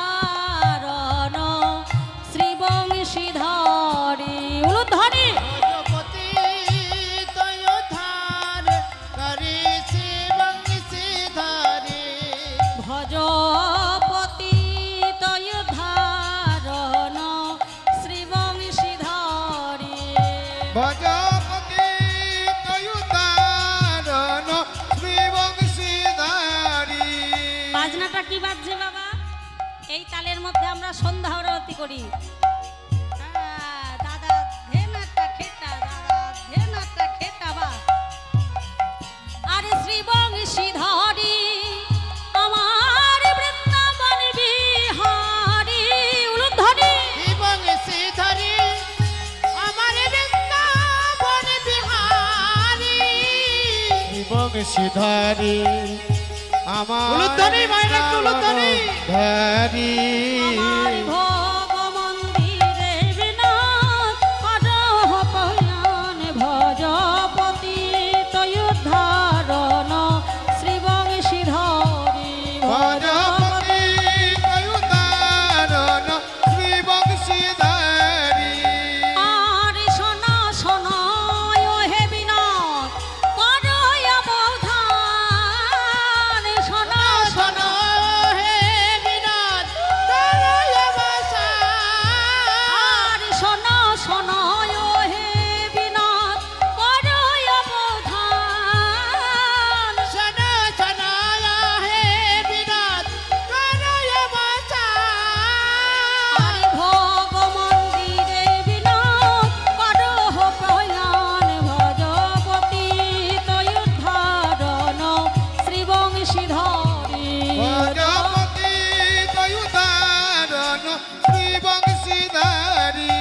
তয়ুদ্ধারণ শ্রীবংশীধরি উলুধ্বনি ভজপতি তয়োধার করি শিবংশীধারি ভজপতি তয়ুদ্ধারণ শ্রীবংশীধরি ভজপতি তয়োধারণ শ্রীবংশীধারি বাজনাটা কি বাজছে বাবা এই তালের মধ্যে আমরা সন্ধ্যা আরতি করি দাদা ধেনাটা খেটা দাদা ধেনাটা খেটা বা আরে শ্রীবংশীধরি আমার বৃন্দাবন বিহারি উলুধ্বনি শিবংশীধারি আমার বৃন্দাবন বিহারি শিবংশীধারি আমার উলুধ্বনি, মায়ের একটু উলুধ্বনি। ধারি আমার ভোগ মন্দিরে বিনোদ করহ কল্যাণ ভজপতি তয়ুদ্ধারণ শ্রীবংশীধরি ভজপতি তয়োধারণ শ্রীবংশীধারি আর শোনা শোনা ও হে বিনোদ করয় অবধান শোনা শোনা হে বিনোদ তরয় আর শোনা শোনা ও হে বিনোদ করয় অবধান শোনা শোনা হে বিনোদ তরয় আর ভোগ মন্দিরে বিনোদ করহ কল্যাণ ভজপতি তয়ুদ্ধারণ শ্রীবংশীধরি ভজপতি তয়োধারণ শ্রীবংশীধারি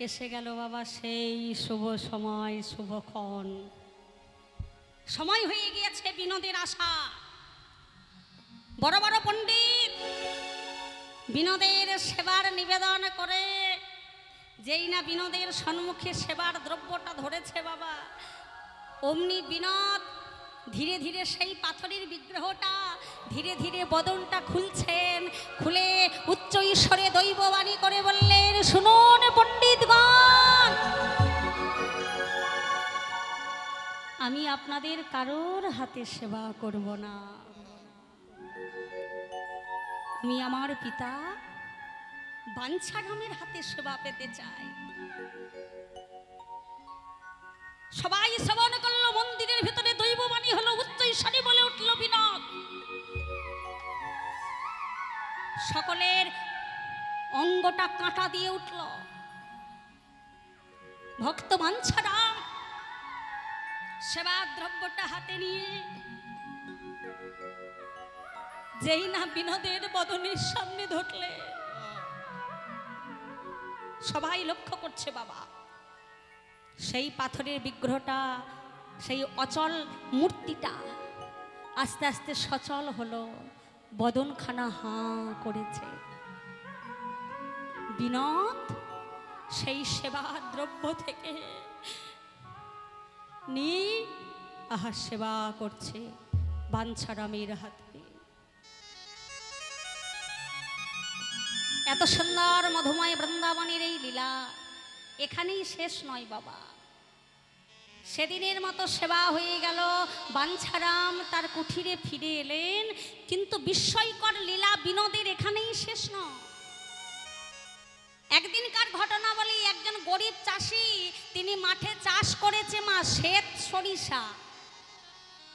এসে গেল বাবা সেই শুভ সময় শুভক্ষণ সময় হয়ে গিয়েছে বিনোদের আশা বড় বড় পণ্ডিত বিনোদের সেবার নিবেদন করে যেই না বিনোদের সম্মুখে সেবার দ্রব্যটা ধরেছে বাবা, অমনি বিনোদ ধীরে ধীরে সেই পাথরের বিগ্রহটা ধীরে ধীরে বদনটা খুলছেন, খুলে উচ্চ ঈশ্বরে দৈববাণী করে বললেন, শুনুন পণ্ডিতগণ, আমি আপনাদের কারোর হাতে সেবা করব না। আমি আমার পিতা বাঞ্ছারামের হাতে সেবা পেতে চাই। সবাই শ্রবণ করলো, মন্দিরের ভিতরে দৈববাণী হলো, উচ্চ ঈশ্বরে বলে উঠল বিনোদ। সকলের অঙ্গটা কাঁটা দিয়ে উঠল। ভক্ত বাঞ্ছারাম সেবা দ্রব্যটা হাতে নিয়ে যেই না বিনোদের বদনের সামনে ধরলে, সবাই লক্ষ্য করছে বাবা, সেই পাথরের বিগ্রহটা, সেই অচল মূর্তিটা আস্তে আস্তে সচল হলো, বদনখানা হাঁ করেছে। বিনোদ সেই সেবা দ্রব্য থেকে নিয়ে আহা সেবা করছে বাঞ্ছারামের হাতে। এত সুন্দর মধুময় বৃন্দাবনের এই লীলা এখানেই শেষ নয় বাবা। সেদিনের মতো সেবা হয়ে গেল, বাঞ্ছারাম তার কুঠিরে ফিরে এলেন, কিন্তু বিস্ময়কর লীলা বিনোদের এখানেই শেষ নয়। একদিনকার ঘটনা বলি, একজন গরিব চাষি, তিনি মাঠে চাষ করেছে মা শ্বেত সরিষা,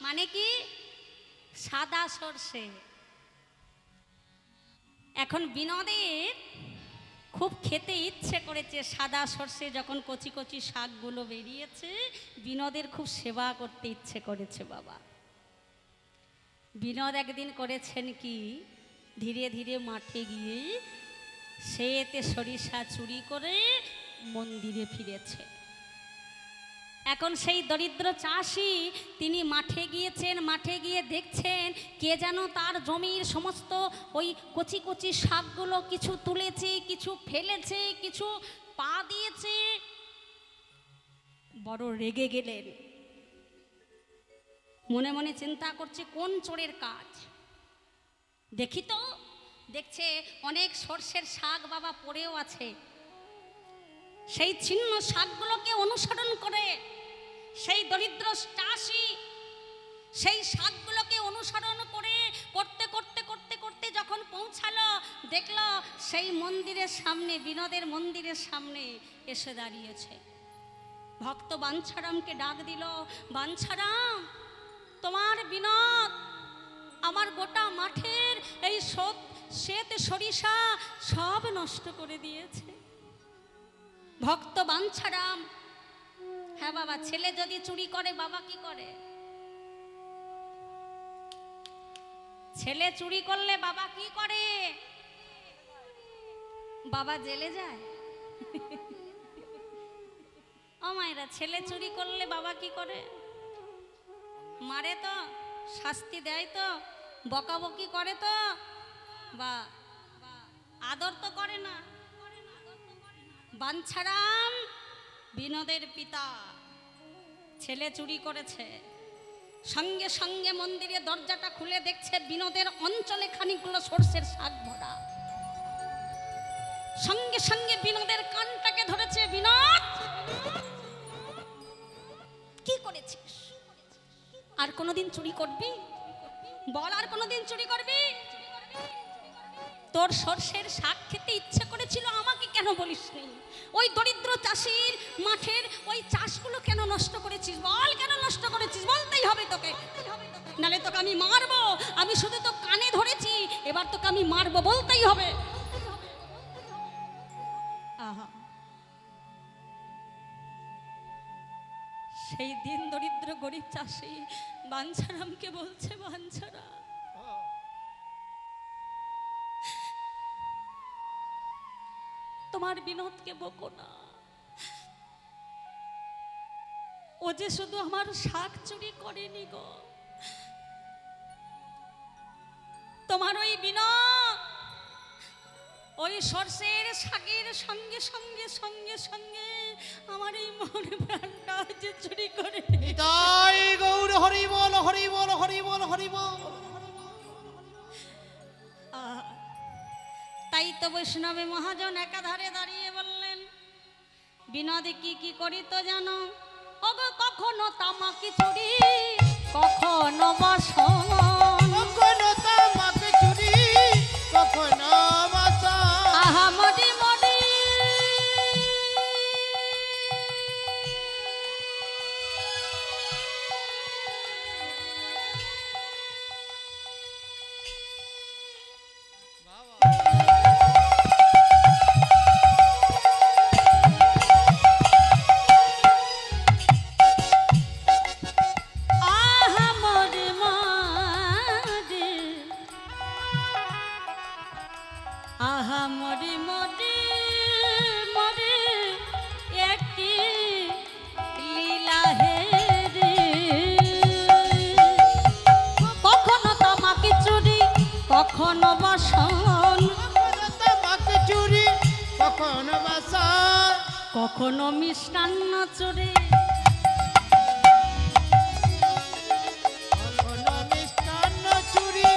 মানে কি সাদা সর্ষে। এখন বিনোদের খুব খেতে ইচ্ছে করেছে, সাদা সর্ষে যখন কচি কচি শাকগুলো বেরিয়েছে, বিনোদের খুব সেবা করতে ইচ্ছে করেছে বাবা। বিনোদ একদিন করেছেন কি, ধীরে ধীরে মাঠে গিয়ে সেতে সরিষা চুরি করে মন্দিরে ফিরেছে। এখন সেই দরিদ্র চাষি তিনি মাঠে গিয়েছেন, মাঠে গিয়ে দেখছেন কে যেন তার জমির সমস্ত ওই কচি কচি শাকগুলো কিছু তুলেছে, কিছু ফেলেছে, কিছু পা দিয়েছে। বড় রেগে গেলেন, মনে মনে চিন্তা করছে কোন চোরের কাজ। দেখি তো, দেখছে অনেক সর্ষের শাক বাবা পড়েও আছে। সেই ছিন্ন শাকগুলোকে অনুসরণ করে সেই দরিদ্র চাষি সেই শাকগুলোকে অনুসরণ করে করতে করতে করতে করতে যখন পৌঁছালো, দেখলো সেই মন্দিরের সামনে, বিনোদের মন্দিরের সামনে এসে দাঁড়িয়েছে। ভক্ত বাঞ্ছারামকে ডাক দিল, বাঞ্ছারাম, তোমার বিনোদ আমার গোটা মাঠের এই শ্বেত সরিষা সব নষ্ট করে দিয়েছে। ভক্ত বাঞ্ছারাম, হ্যাঁ বাবা, ছেলে যদি চুরি করে বাবা কি করে? ছেলে চুরি করলে বাবা কি করে? বাবা জেলে যায়। ও মায়েরা, ছেলে চুরি করলে বাবা কি করে? মারে তো, শাস্তি দেয় তো, বকাবকি করে তো, বা আদর তো করে না। বাঞ্ছারাম বিনোদের পিতা, ছেলে চুরি করেছে, সঙ্গে সঙ্গে মন্দিরের দরজাটা খুলে দেখছে বিনোদের অঞ্চলে খানিকগুলো সর্ষের শাক ভরা। সঙ্গে সঙ্গে বিনোদের কানটাকে ধরেছে, বিনোদ কি করেছিস? আর কোনোদিন চুরি করবি? বল, আর কোনোদিন চুরি করবি? তোর সর্ষের শাক খেতে ইচ্ছে করেছিল, আমাকে কেন বলিসনি? ওই দরিদ্র চাষির মাঠের ওই চাষগুলো কেন নষ্ট করেছিস? বল, কেন নষ্ট করেছিস? বলতেই হবে তোকে, নালে তোকে আমি মারবো। আমি শুধু তো কানে ধরেছি, এবার তোকে আমি মারবো, বলতেই হবে। আহা, সেই দিন দরিদ্র গরিব চাষি বাঞ্ছারামকে বলছে, বাঞ্ছারাম, তোমার বিনোদকে বকো না, ও যে শুধু আমার শাক চুরি করেনি গো, তোমার ওই বিনোদ ওই সর্ষের শাকের সঙ্গে সঙ্গে সঙ্গে সঙ্গে আমার এই মন প্রাণটা যে চুরি করে তাই গৌর হরি বল হরি বল হরি বল হরি বল। আহ, তাই তো বৈষ্ণবে মহাজন একাধারে দাঁড়িয়ে বললেন, বিনোদে কি কি করি তো জানো, ওগো কখনো তামাকি চুরি, কখনো বাসন, কখনো তামাক চুরি, কখনো বাসন। আহা মরি মরি আহা মরি মরি আহা মরি মরি মরি একটি লীলা হে রে। কখনো তামাকি চুরি, কখনো বাসন, কখনো তামাক চুরি, কখনো বাসন। কখনো মিষ্টান্ন চুরি, কখনো মিষ্টান্ন চুরি।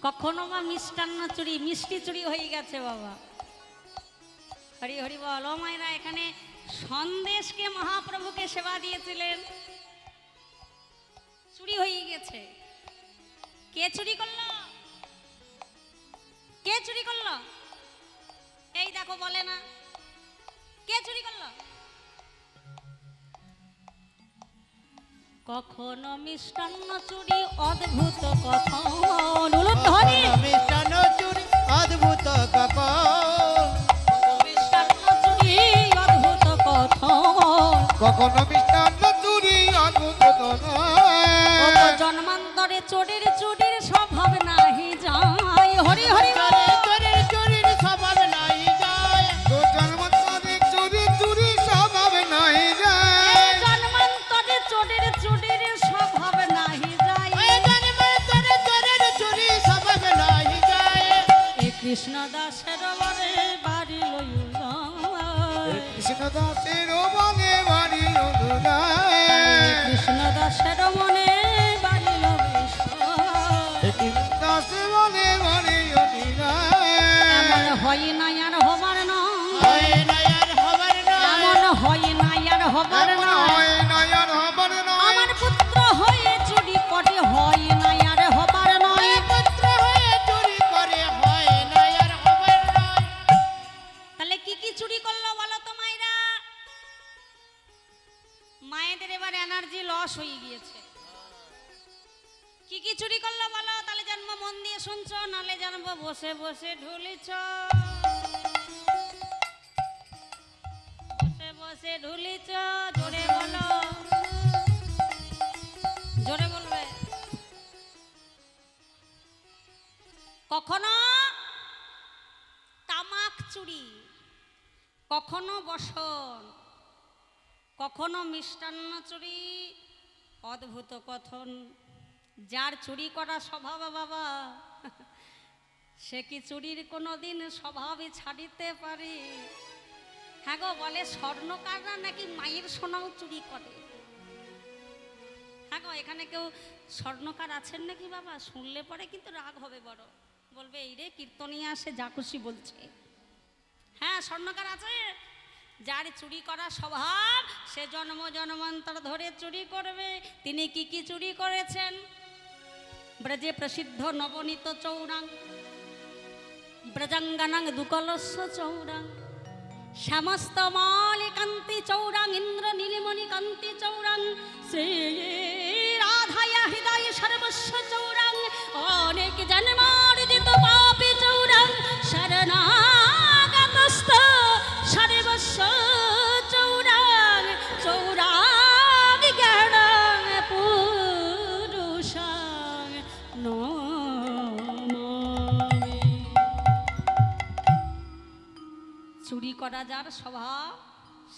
কখনো বা মিষ্টান্ন চুরি, মিষ্টি চুরি হয়ে গেছে বাবা। হরি হরি বল। ও মায়েরা, এখানে সন্দেশকে মহাপ্রভুকে সেবা দিয়েছিলেন, চুরি হয়ে গেছে। কে চুরি করলো? কে চুরি করলো? এই দেখো, বলে না কে চুরি করলো। কখনো মিষ্টান্ন চুরি, অদ্ভুত কথন। উলুধ্বনি। কখনো মিষ্টান্ন চুরি, অদ্ভুত কখন। মিষ্টান্ন চুরি, অদ্ভুত কথন। কখনো মিষ্টান্ন চুরি অদ্ভুত ও জন্মান্তরে চোরের চুরির স্বভাব নাহি যায়। হরি হরি বল। চোরের চোরের স্বভাব নাই যায়। তো জন্মান্তরে চুরি চুরি স্বভাব নাই যায়। জন্মান্তরে চোরের চুরির স্বভাব নাহি যায়। জন্মান্তরে চোরের চুরি স্বভাব নাই যায়। এ কৃষ্ণ দাসের বরে বাড়ি লইয়া কৃষ্ণ দাসের মনে বাড়ি অনুরায়। কৃষ্ণ দাসের মনে বাড়ি দাসের মনে বাড়ি অনুরায়। এমন হয় না আর হবার নয়, হয় না আর হবার নয়। এমন হয় না আর হবার এমন নয়। হয় না আর হবার নয়। আমার পুত্র হয়ে চুরি করে, হয় না আর হবার নয়। পুত্র হয়ে চুরি করে, হয় না আর হবার নয়। তাহলে কি কি চুরি করলো বলো তো মায়েরা? মায়েদের এবার এনার্জি লস হয়ে গিয়েছে। কি কি চুরি করলো বলো, তাহলে জানবো মন দিয়ে শুনছো, নালে জানবো বসে বসে ঢুলিছ। বসে বসে ঢুলিছ, জোরে বলো, জোরে বলবে। কখনো তামাক চুরি, কখনো বসন, কখনো মিষ্টান্ন চুরি, অদ্ভুত কথন। যার চুরি করা স্বভাব বাবা, সে কি চুরির কোনো দিন স্বভাবে ছাড়িতে পারে? হ্যাঁ গো, বলে স্বর্ণকাররা নাকি মায়ের সোনাও চুরি করে। হ্যাঁ গো, এখানে কেউ স্বর্ণকার আছেন নাকি বাবা? শুনলে পরে কিন্তু রাগ হবে বড়, বলবে এই রে কীর্তনিয়া আসে যা খুশি বলছে। হ্যাঁ, স্বর্ণকার আছে। যার চুরি করা স্বভাব, সে জন্ম জন্মান্তর ধরে চুরি করবে। তিনি কি কি চুরি করেছেন? ব্রজে প্রসিদ্ধ নবনীত চৌরাং, ব্রজাঙ্গনাং দুকলস্য চৌরাং, শ্যামস্ত মালিকান্তি চৌরাং, ইন্দ্র নীলিমণি কান্তি চৌরাং, শ্রী রাধায়া হৃদয় সর্বস্ব চৌরাং, অনেক জন্মার্জিত পাপী চৌরাং, শরণাগতস্থ সর্বস্ব চৌরাং, চৌরাং জ্ঞানং পুরুষাং নমামি। চুরি করা যার স্বভাব,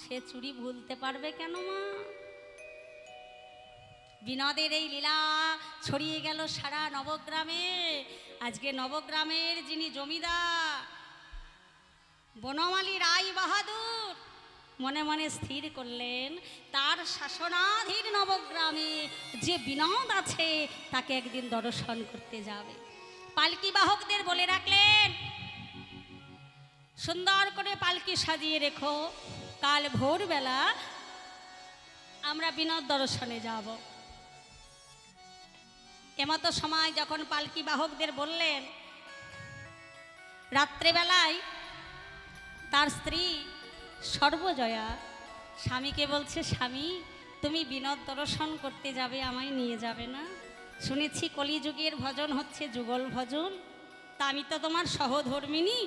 সে চুরি ভুলতে পারবে কেন মা? বিনোদের এই লীলা ছড়িয়ে গেল সারা নবগ্রামে। আজকে নবগ্রামের যিনি জমিদার বনমালী রায় বাহাদুর মনে মনে স্থির করলেন তার শাসনাধীন নবগ্রামে যে বিনোদ আছে তাকে একদিন দর্শন করতে যাবে। পালকি বাহকদের বলে রাখলেন, সুন্দর করে পালকি সাজিয়ে রেখো, কাল ভোরবেলা আমরা বিনোদ দর্শনে যাব। এমতো সময় যখন পালকি বাহকদের বললেন, রাত্রেবেলায় তার স্ত্রী সর্বজয়া স্বামীকে বলছে, স্বামী তুমি বিনোদ দর্শন করতে যাবে, আমায় নিয়ে যাবে না? শুনেছি কলিযুগের ভজন হচ্ছে যুগল ভজন, তা আমি তো তোমার সহধর্মিনী,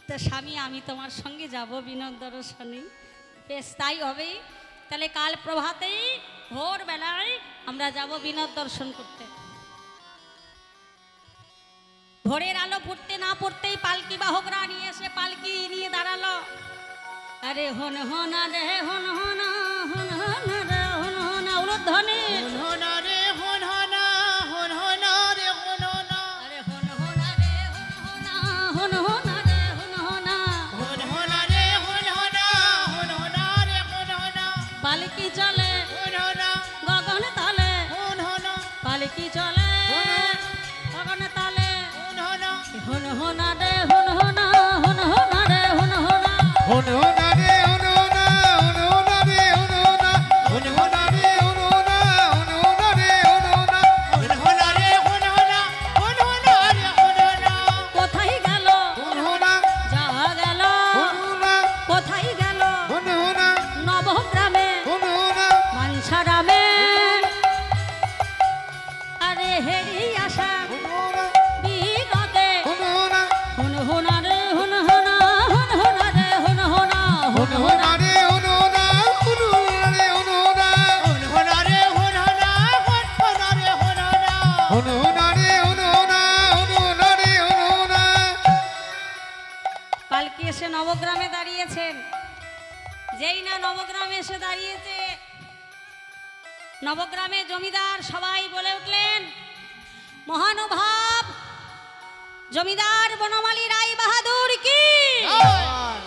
তো স্বামী আমি তোমার সঙ্গে যাব বিনোদ দর্শনে। বেশ তাই হবে, তাহলে কাল প্রভাতেই ভোরবেলায় আমরা যাব বিনোদ দর্শন করতে। ভোরের আলো ফুটতে না ফুটতেই পালকি বাহকরা নিয়ে এসে পালকি নিয়ে দাঁড়ালো। আরে হন হনা রে হন হনা, হন হনা রে হন হনা, উলুধ্বনি হন হনা রে হন হনা, হন হনা রে হন হনা, আরে হন হনা রে হন হনা, হন হনা রে হন হনা, হন হনা রে হন হনা, হন হনা রে হন হনা, পালকি চলে হন হনা, গগন তালে, হন হনা, পালকি চলে গগন তালে, হন হনা, হন হনা রে হন হনা, হন হনা রে হন হনা, হন হনা রে হন হনা, হন হনা রে হন হনা, হন হনা রে হন হনা, হন হনা রে হন হনা, হন হনা রে হন হনা, হন হনা রে হন হনা, কোথায় গেল হন হনা, যা গেল, হন হনা, কোথায় গেল হন হনা, নবগ্রামে হন হনা, মানসারামে, আরে হেরি আশা হন হনা, বিনোদে, হন হনা, হুন হুনা রে হুন হুনা, হুন হুনা রে হুন হুনা, হন হনা রে হন হনা, হন হনা রে হন হনা, হন হনা রে হন হনা, হন হনা রে হন হনা, হন হনা রে হন হনা, হন হনা রে হন হনা। পালকি এসে নবগ্রামে দাঁড়িয়েছেন। যেই না নবগ্রামে এসে দাঁড়িয়েছে, নবগ্রামে জমিদার সবাই বলে উঠলেন, মহানুভাব জমিদার বনমালী রায় বাহাদুর কি,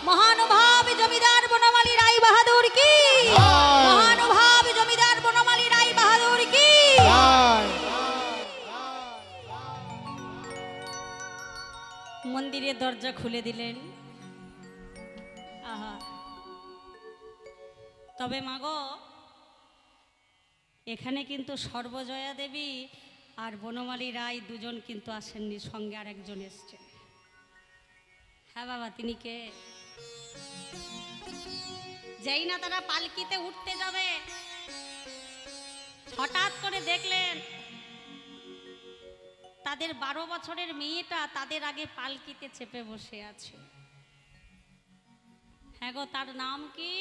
মহানুভাব জমিদার বনমালী রায় বাহাদুর কি, মহানুভাব জমিদার বনমালী রায় বাহাদুর কি। মন্দিরের দরজা খুলে দিলেন। আহা, তবে মাগো এখানে কিন্তু সর্বজয়া দেবী আর বনমালী রায় দুজন কিন্তু আসেননি, সঙ্গে আর একজন এসছে। হ্যাঁ বাবা, তিনি কে? যেই না তারা পালকিতে উঠতে যাবে, হঠাৎ করে দেখলেন তাদের 12 বছরের মেয়েটা তাদের আগে পালকিতে চেপে বসে আছে। হ্যাঁ গো, তার নাম কি?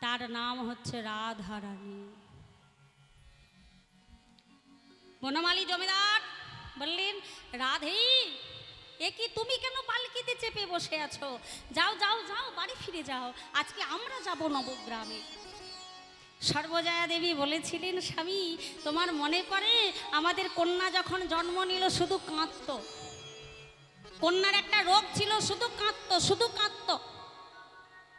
তার নাম হচ্ছে রাধারানী। বনমালী জমিদার বললেন, রাধে এ কি তুমি কেন পালকিতে চেপে বসে আছো? যাও যাও যাও, বাড়ি ফিরে যাও, আজকে আমরা যাব নবগ্রামে। সর্বজয়া দেবী বলেছিলেন, স্বামী তোমার মনে পড়ে আমাদের কন্যা যখন জন্ম নিল শুধু কাঁদতো, কন্যার একটা রোগ ছিল, শুধু কাঁদতো শুধু কাঁদতো।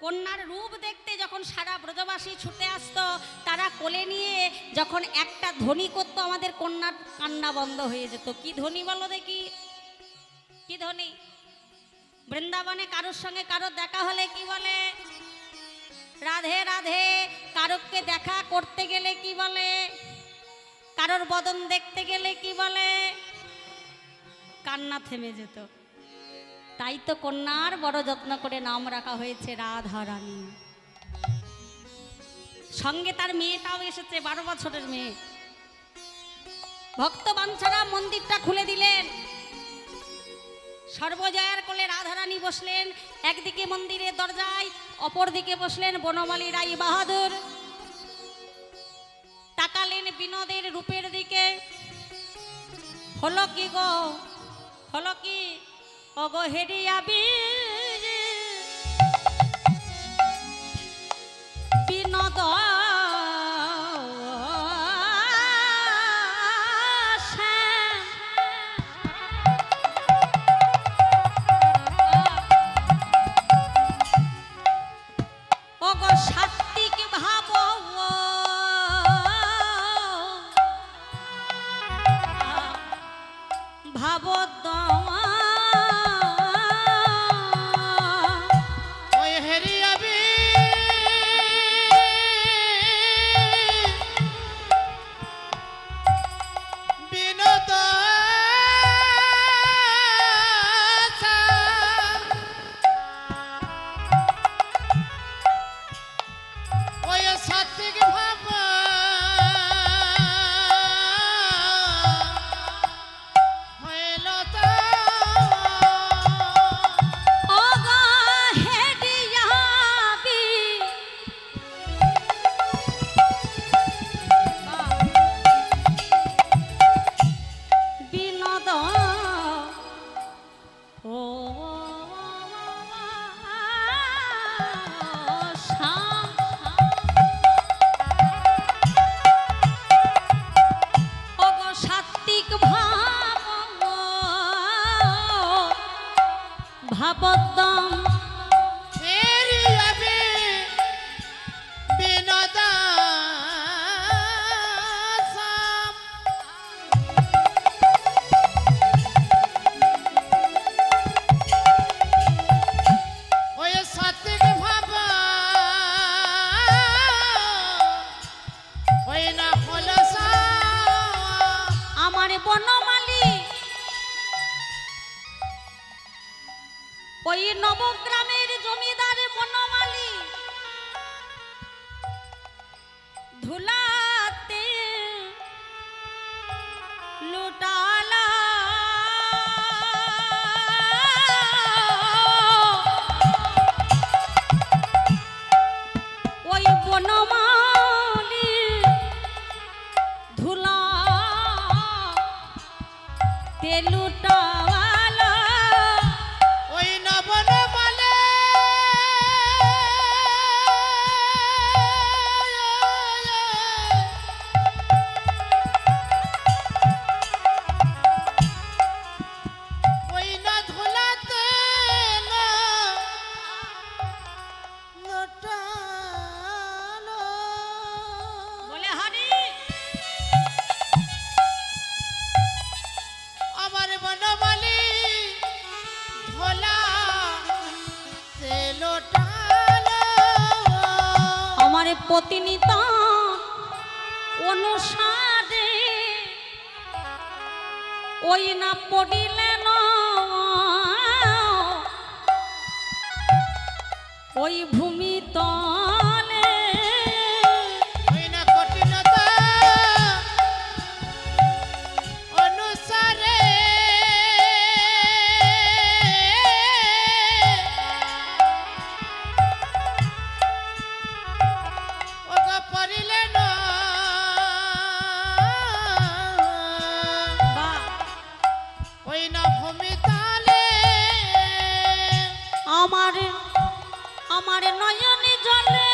কন্যার রূপ দেখতে যখন সারা ব্রজবাসী ছুটে আসতো, তারা কোলে নিয়ে যখন একটা ধ্বনি করতো, আমাদের কন্যার কান্না বন্ধ হয়ে যেত। কি ধ্বনি বলো দেখি, কি ধ্বনি? বৃন্দাবনে কারোর সঙ্গে কারোর দেখা হলে কি বলে? রাধে রাধে। কারোকে দেখা করতে গেলে কি বলে? কারোর বদন দেখতে গেলে কি বলে? কান্না থেমে যেত। তাই তো কন্যার বড় যত্ন করে নাম রাখা হয়েছে রাধারানী। সঙ্গে তার মেয়েটাও এসেছে, 12 বছরের মেয়ে। ভক্ত বাঞ্ছারা মন্দিরটা খুলে দিলেন। সর্বজয়ার কোলে রাধারানী বসলেন একদিকে মন্দিরের দরজায়, অপর দিকে বসলেন বনমালী রায় বাহাদুর। তাকালেন বিনোদের রূপের দিকে। হলো কি গো, হলো কি? ওগো হেরিয়াবি বিনোদ ভাবদম ওই হেরিয়াবি বিনোদ ওই সাত্বিক ভাব হইল তা ওগো হেডিয়াবি বিনোদ ও ওগো সাত্বিক ভাবদম হেরিয়াবি বিনোদ ওই সাত্বিক ভাব ওই না হল আমার বনমালী ওই নবগ্রামের জমিদার বনমালী ধুলাতে লুটালা ওই বনমালী ধুলা তেলুটাওয়ালা ওই নবন মালে ওই না ধুলাতে লটালো বলে হারি আমার বনমালী ধোলা তেলোটালো আমার প্রতিনিত অনুসারে ওই না পড়িলেন ওই ভূমি তলে ওই না কঠিনতা অনুসারে ওগো পড়িলে না ওই না ভূমি তালে আমার আমার নয়নে জলে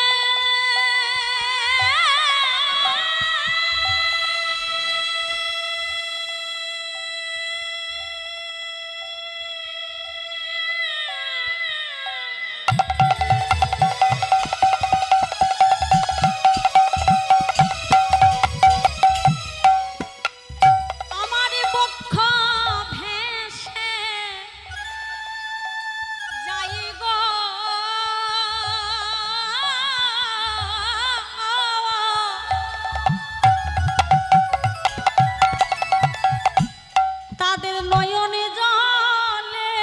আমার বক্ষ ভেসে যাই গো তাদের নয়নে জলে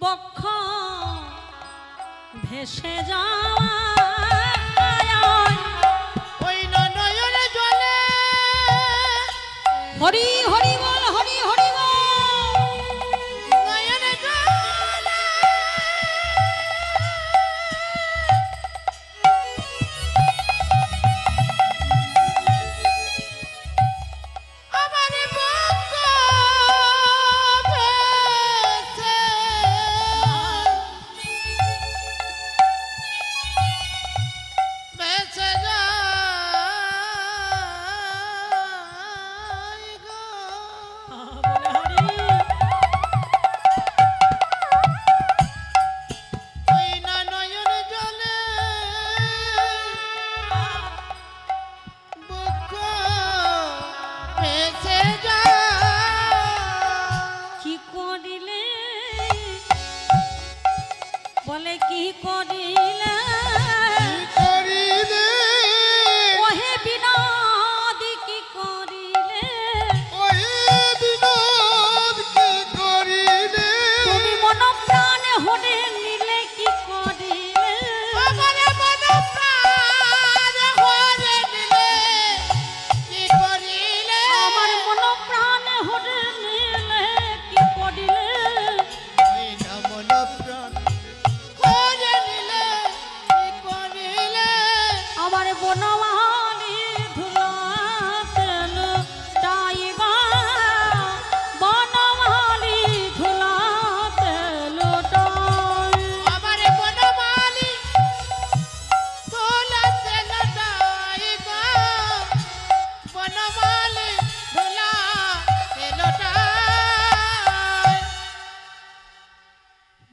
বক্ষ ভেসে যাওয়া ওই না নয়নে জলে হরি হরি বল হরি হরি বল নয়নে জলে আমার বক্ষ ভেসে ভেসে যায় গো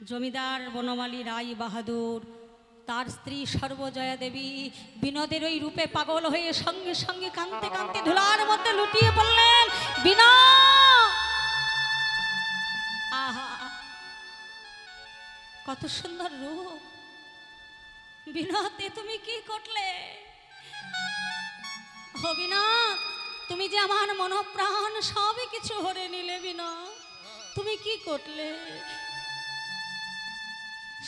জমিদার বনমালী রায় বাহাদুর তার স্ত্রী সর্বজয়া দেবী বিনোদের ওই রূপে পাগল হয়ে সঙ্গে সঙ্গে কাঁদতে কাঁদতে ধুলার মধ্যে লুটিয়ে পড়লেন। বিনোদ, আহা কত সুন্দর রূপ! বিনোদ, তুমি কি করলে? ও বিনোদ, তুমি যে আমার মনপ্রাণ সবই কিছু হরে নিলে। বিনোদ, তুমি কি করলে?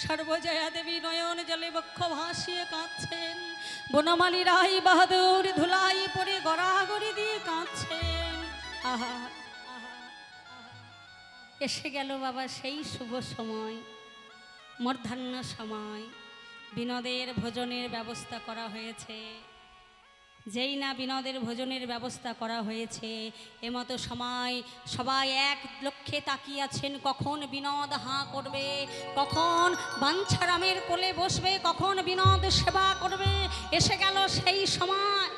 সর্বজয়া দেবী নয়ন জলে বক্ষ ভাসিয়ে কাঁদছেন। বনমালী রায় বাহাদুর ধুলাই পরে গড়াগড়ি দিয়ে কাঁদছেন। আহা, এসে গেল বাবা সেই শুভ সময়, মধ্যাহ্ন সময়। বিনোদের ভোজনের ব্যবস্থা করা হয়েছে। যেই না বিনোদের ভোজনের ব্যবস্থা করা হয়েছে, এমতো সময় সবাই এক লক্ষ্যে তাকিয়ে আছেন, কখন বিনোদ হাঁ করবে, কখন বাঞ্ছারামের কোলে বসবে, কখন বিনোদ সেবা করবে। এসে গেল সেই সময়।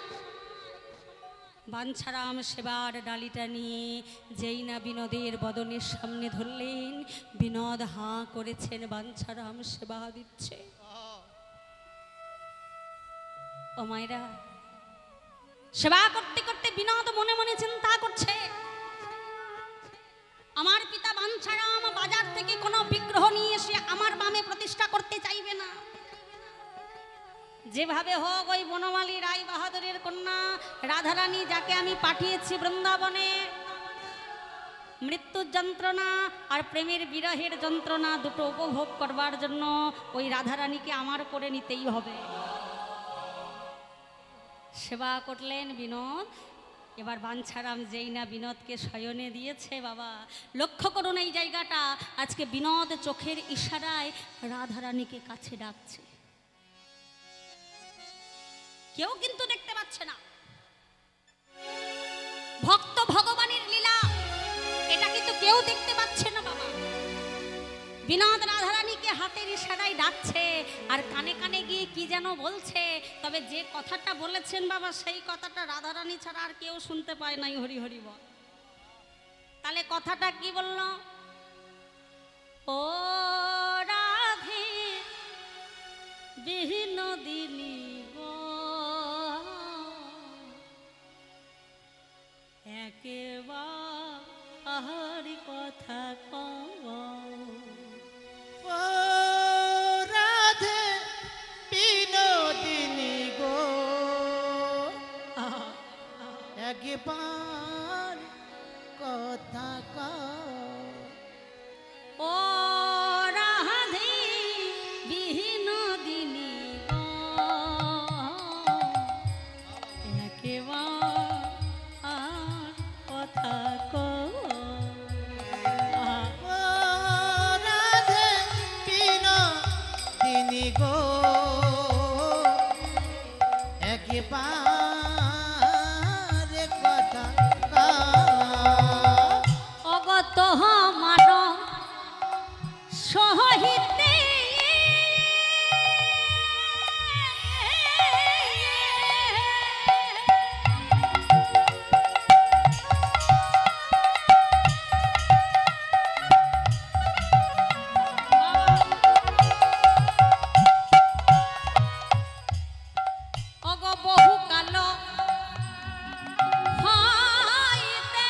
বাঞ্ছারাম সেবার ডালিটা নিয়ে যেই না বিনোদের বদনের সামনে ধরলেন, বিনোদ হাঁ করেছেন, বাঞ্ছারাম সেবা দিচ্ছে। ও মায়েরা, সেবা করতে করতে বিনোদ মনে মনে চিন্তা করছে, আমার পিতা বাঞ্ছারাম বাজার থেকে কোনো বিগ্রহ নিয়ে এসে আমার বামে প্রতিষ্ঠা করতে চাইবে না। যেভাবে হোক ওই বনমালী রায় বাহাদুরের কন্যা রাধারানী, যাকে আমি পাঠিয়েছি বৃন্দাবনে মৃত্যুর যন্ত্রণা আর প্রেমের বিরহের যন্ত্রণা দুটো উপভোগ করবার জন্য, ওই রাধারানীকে আমার করে নিতেই হবে। সেবা করলেন বিনোদ। এবার বাঞ্ছারাম যেই না বিনোদকে শয়নে দিয়েছে, বাবা লক্ষ্য করুন এই জায়গাটা, আজকে বিনোদ চোখের ইশারায় রাধারানীকে কাছে ডাকছে। কেউ কিন্তু দেখতে পাচ্ছে না। ভক্ত ভগবানের লীলা এটা কিন্তু কেউ দেখতে পাচ্ছে না বাবা। বিনোদ রাধারানীকে হাতের ইশারায় ডাকছে আর কানে কানে গিয়ে কি যেন বলছে, তবে যে কথাটা বলেছেন বাবা সেই কথাটা রাধারানী ছাড়া আর কেউ শুনতে পায় নাই। হরি হরি বল। তাহলে কথাটা কি বলল? ও রাধে বিনোদিনী গো, একেবার কথা কও। ও রাধে বিনোদিনী গো, একবার কথা কও। ও রাধে বিনোদিনী গো, একেবার কথা কও। ও রাধে বিনোদিনী গো, একবার কথা কও। অগত মান সহিতে অগ বহু কাল হইতে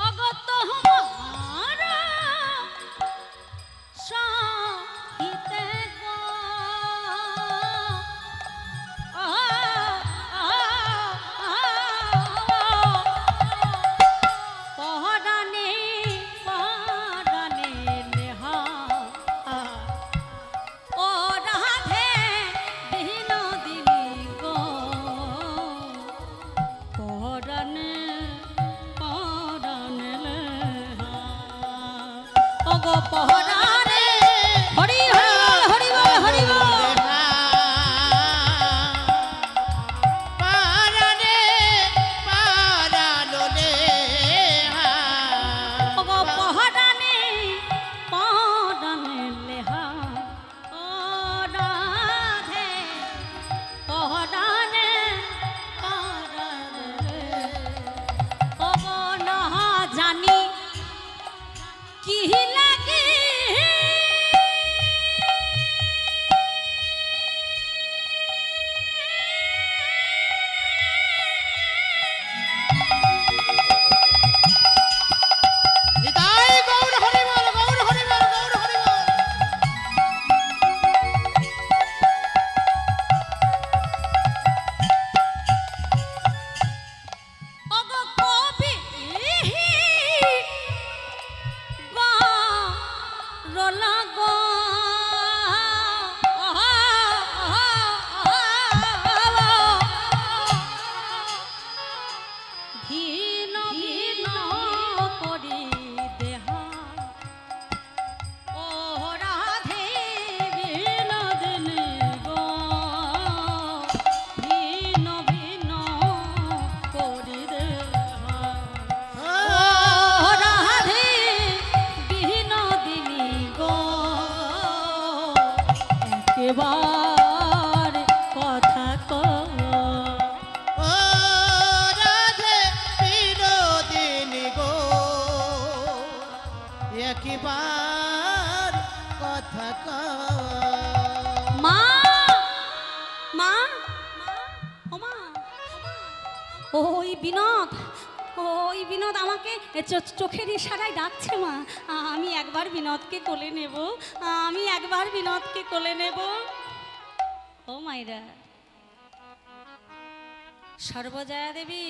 অগত হমার সহিতে গো, পহরানে পহরানে নেহা, ও রাধে বিনোদিনী গো, পহরানে পহরানে নেহা। ও গো পহরানে, হরি হরি বল, হরি বল, হরি বল। পারানে পারালো রে ওগো পহরানে পহরানে একবার কথা কও মা মা ও মা ওই বিনোদ ওই বিনোদ আমাকে চোখের ইশারায় ডাকছে মা। আমি একবার বিনোদকে কোলে নেব, আমি একবার বিনোদকে কোলে নেব। ও মাইরা সর্বজয়া দেবী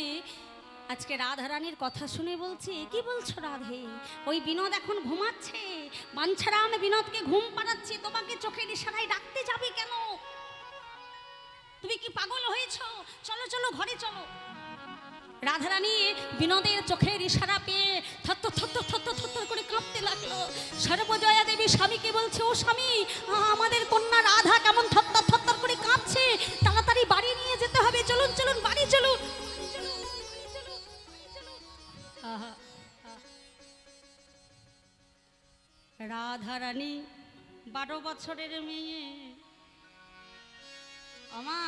আজকে রাধারানীর কথা শুনে বলছি, কি বলছো রাধে? ওই বিনোদ এখন ঘুমাচ্ছে, বাঞ্ছারাম বিনোদকে ঘুম পাড়াচ্ছি, তোমাকে চোখের ইশারায় ডাকতে যাবে কেন? তুমি কি পাগল হয়েছো? চলো চলো ঘরে চলো। রাধারানী বিনোদের চোখের ইশারা পেয়ে থরথর থরথর থরথর থরথর করে কাঁপতে লাগলো। সর্বজয়া দেবী স্বামীকে বলছে, ও স্বামী, আমাদের কন্যা রাধা কেমন থরথর থরথর করে কাঁপছে, তাড়াতাড়ি বাড়ি নিয়ে যেতে হবে, চলুন চলুন বাড়ি চলুন। রাধারানী 12 বছরের মেয়ে। আমা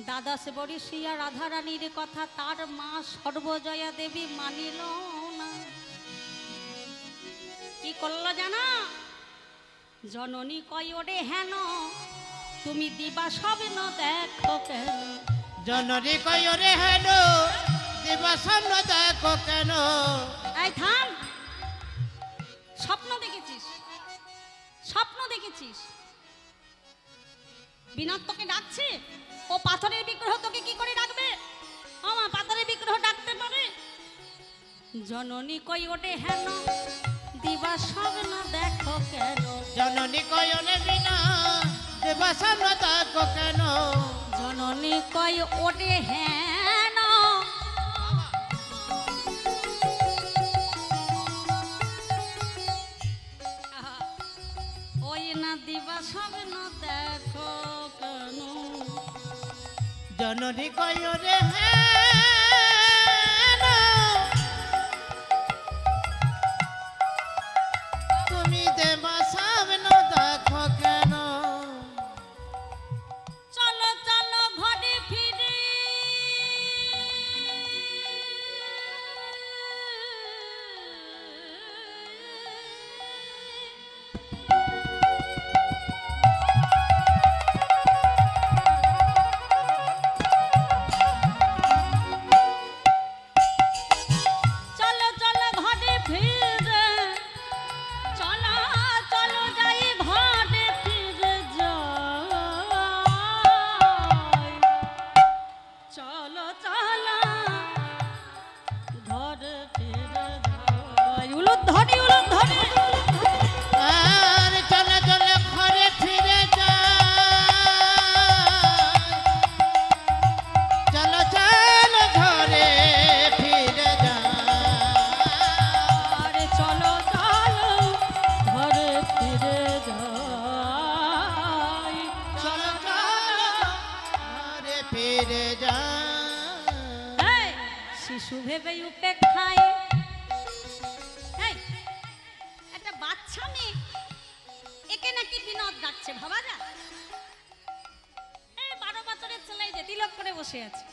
দ্বাদশ বর্ষীয়া রাধারানীর কথা তার মা সর্বজয়া দেবী মানিল না। কি করলো জানা? জননী কয় ওরে হেন তুমি দিবা স্বপ্ন দেখো কেন? জননী কয় রে হেন দিবা স্বপ্ন দেখো কেন? এই থাম, স্বপ্ন দেখেছিস? স্বপ্ন দেখেছিস? বিনোদ তোকে ডাকছে, ও পাথরের বিগ্রহ তোকে কি করে ডাকবে? আমার পাথরের বিগ্রহ ডাকতে পারে? জননী কই ওঠে হেন দিবা স্বপ্ন দেখো কেন? জননী কয় রে বিনা দিবা স্বপ্ন দেখো কেন? জননী কই ওঠে হেন ওই না দিবা স্বপ্ন দেখো কেন? জননী কয় রে হেন তুমি দেবা স্বপ্ন দেখো কেন? চলো চলো ঘরে ফিরে চলো চলো ঘরে ফিরে চলো চলো যাই ঘরে ফিরে যাই চলো চলো ঘরে ফিরে যাই উলুদ ধরে আর চলে চলে ঘরে ফিরে যায়, চলো চলো ঘরে ফিরে যায়, আরে চলো চলো ঘরে ফিরে যাই চলো চলো ঘরে ফিরে যায়। এই শিশু ভেবে উপেক্ষায় এই একটা বাচ্চা মেয়ে, একে নাকি বিনোদ ডাকছে, ভাবা যায়? এই 12 বছরের ছেলে যে তিলক করে বসে আছে।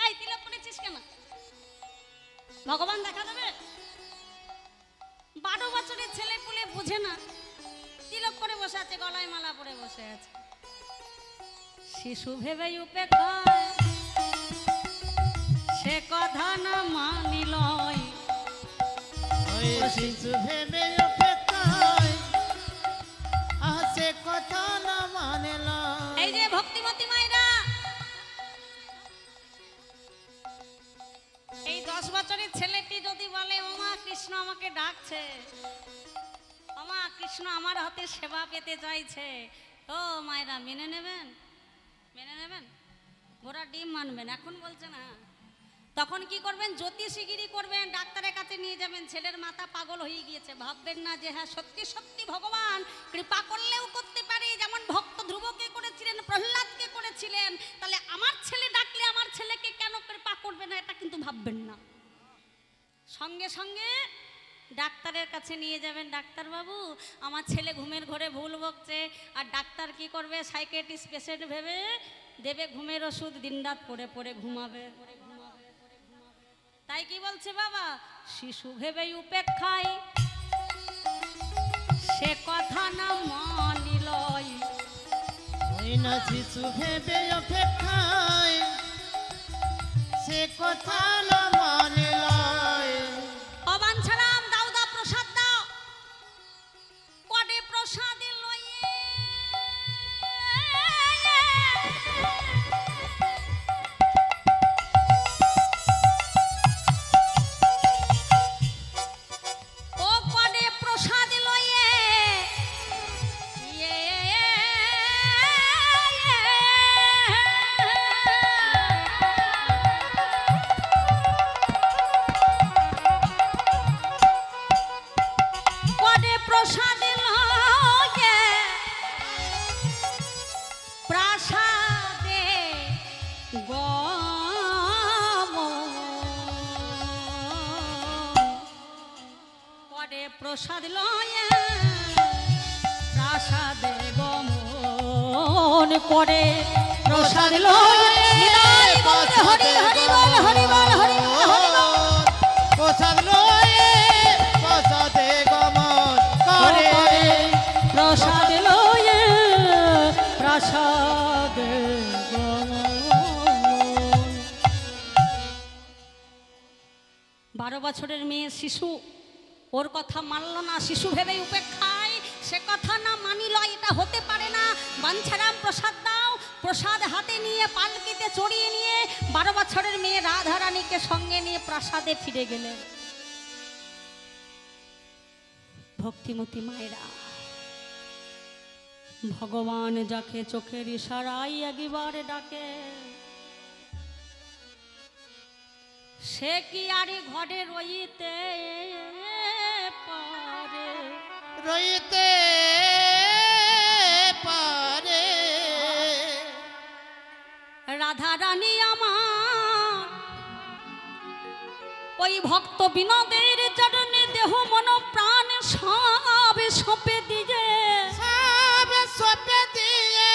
এই তিলক করেছিস কেন? ভগবান দেখা দেবে? 12 বছরের ছেলে পুলে বুঝে না, তিলক করে বসে আছে, গলায় মালা পরে বসে আছে। শিশু ভেবে উপেক্ষায় সে কথা না মানিল ওই শিশু ভেবে উপেক্ষায় আসে কথা না মানিল। এই যে ভক্তিমতী মায়েরা, এই 10 বছরের ছেলেটি যদি বলে ওমা কৃষ্ণ আমাকে ডাকছে, ওমা কৃষ্ণ আমার হাতে সেবা পেতে চাইছে, ও মায়েরা মেনে নেবেন? মেনে নেবেন? ঘোড়া ডিম মানবেন? এখন বলছে না। তখন কি করবেন? জ্যোতিষীগিরি করবেন, ডাক্তারের কাছে নিয়ে যাবেন, ছেলের মাথা পাগল হয়ে গিয়েছে। ভাববেন না যে হ্যাঁ সত্যি সত্যি ভগবান কৃপা করলেও করতে পারে, যেমন ভক্ত ধ্রুবকে করেছিলেন, প্রহ্লাদকে করেছিলেন, তাহলে আমার ছেলে ডাকলে আমার ছেলেকে কেন কৃপা করবে না, এটা কিন্তু ভাববেন না। সঙ্গে সঙ্গে ডাক্তারের কাছে নিয়ে যাবেন। ডাক্তার বাবু আমার ছেলে ঘুমের ঘরে ভুল বকছে, আর ডাক্তার কি করবে? সাইকিয়াট্রিস্ট পেশেন্ট ভেবে দেবে ঘুমের ওষুধ, দিনরাত পড়ে পড়ে ঘুমাবে। তাই তাই কি বলছে বাবা, শিশু ভেবে উপেক্ষায় সে কথা না মানিল, ওই না শিশু ভেবে অপেক্ষায় সে কথা না মানিল। অবাঞ্ছারাম দাও দাও প্রসাদ দাও, কডে প্রসাদ লয়ে ও কডে প্রসাদ লয়ে প্রসাদ লয়ে প্রাসাদে পরে প্রসাদ লয়ে প্রাসাদে গমন করে, প্রসাদ লয়ে হরি হরি বল হরি বল হরি বল, প্রসাদ লয়ে প্রসাদে গমন করে, প্রসাদ লয়ে প্রসাদে গমন। 12 বছরের মেয়ে শিশু, ওর কথা মানল না, শিশু ভেবে উপেক্ষায় সে কথা না মানিল, এটা হতে পারে না। বাঞ্ছারাম প্রসাদ দাও, প্রসাদ হাতে নিয়ে পালকিতে চড়িয়ে নিয়ে 12 বছরের মেয়ে রাধারানীকে সঙ্গে নিয়ে প্রাসাদে ফিরে গেলেন। ভক্তিমতী মায়েরা, ভগবান যাকে চোখের ইশারায় একবারে ডাকে, সে কি আরে ঘরে রইতে পারে, রইতে পারে। রাধা রানী আমার ওই ভক্ত বিনোদের চরণে দেহ মন প্রাণ সব সঁপে দিয়ে, সব সঁপে দিয়ে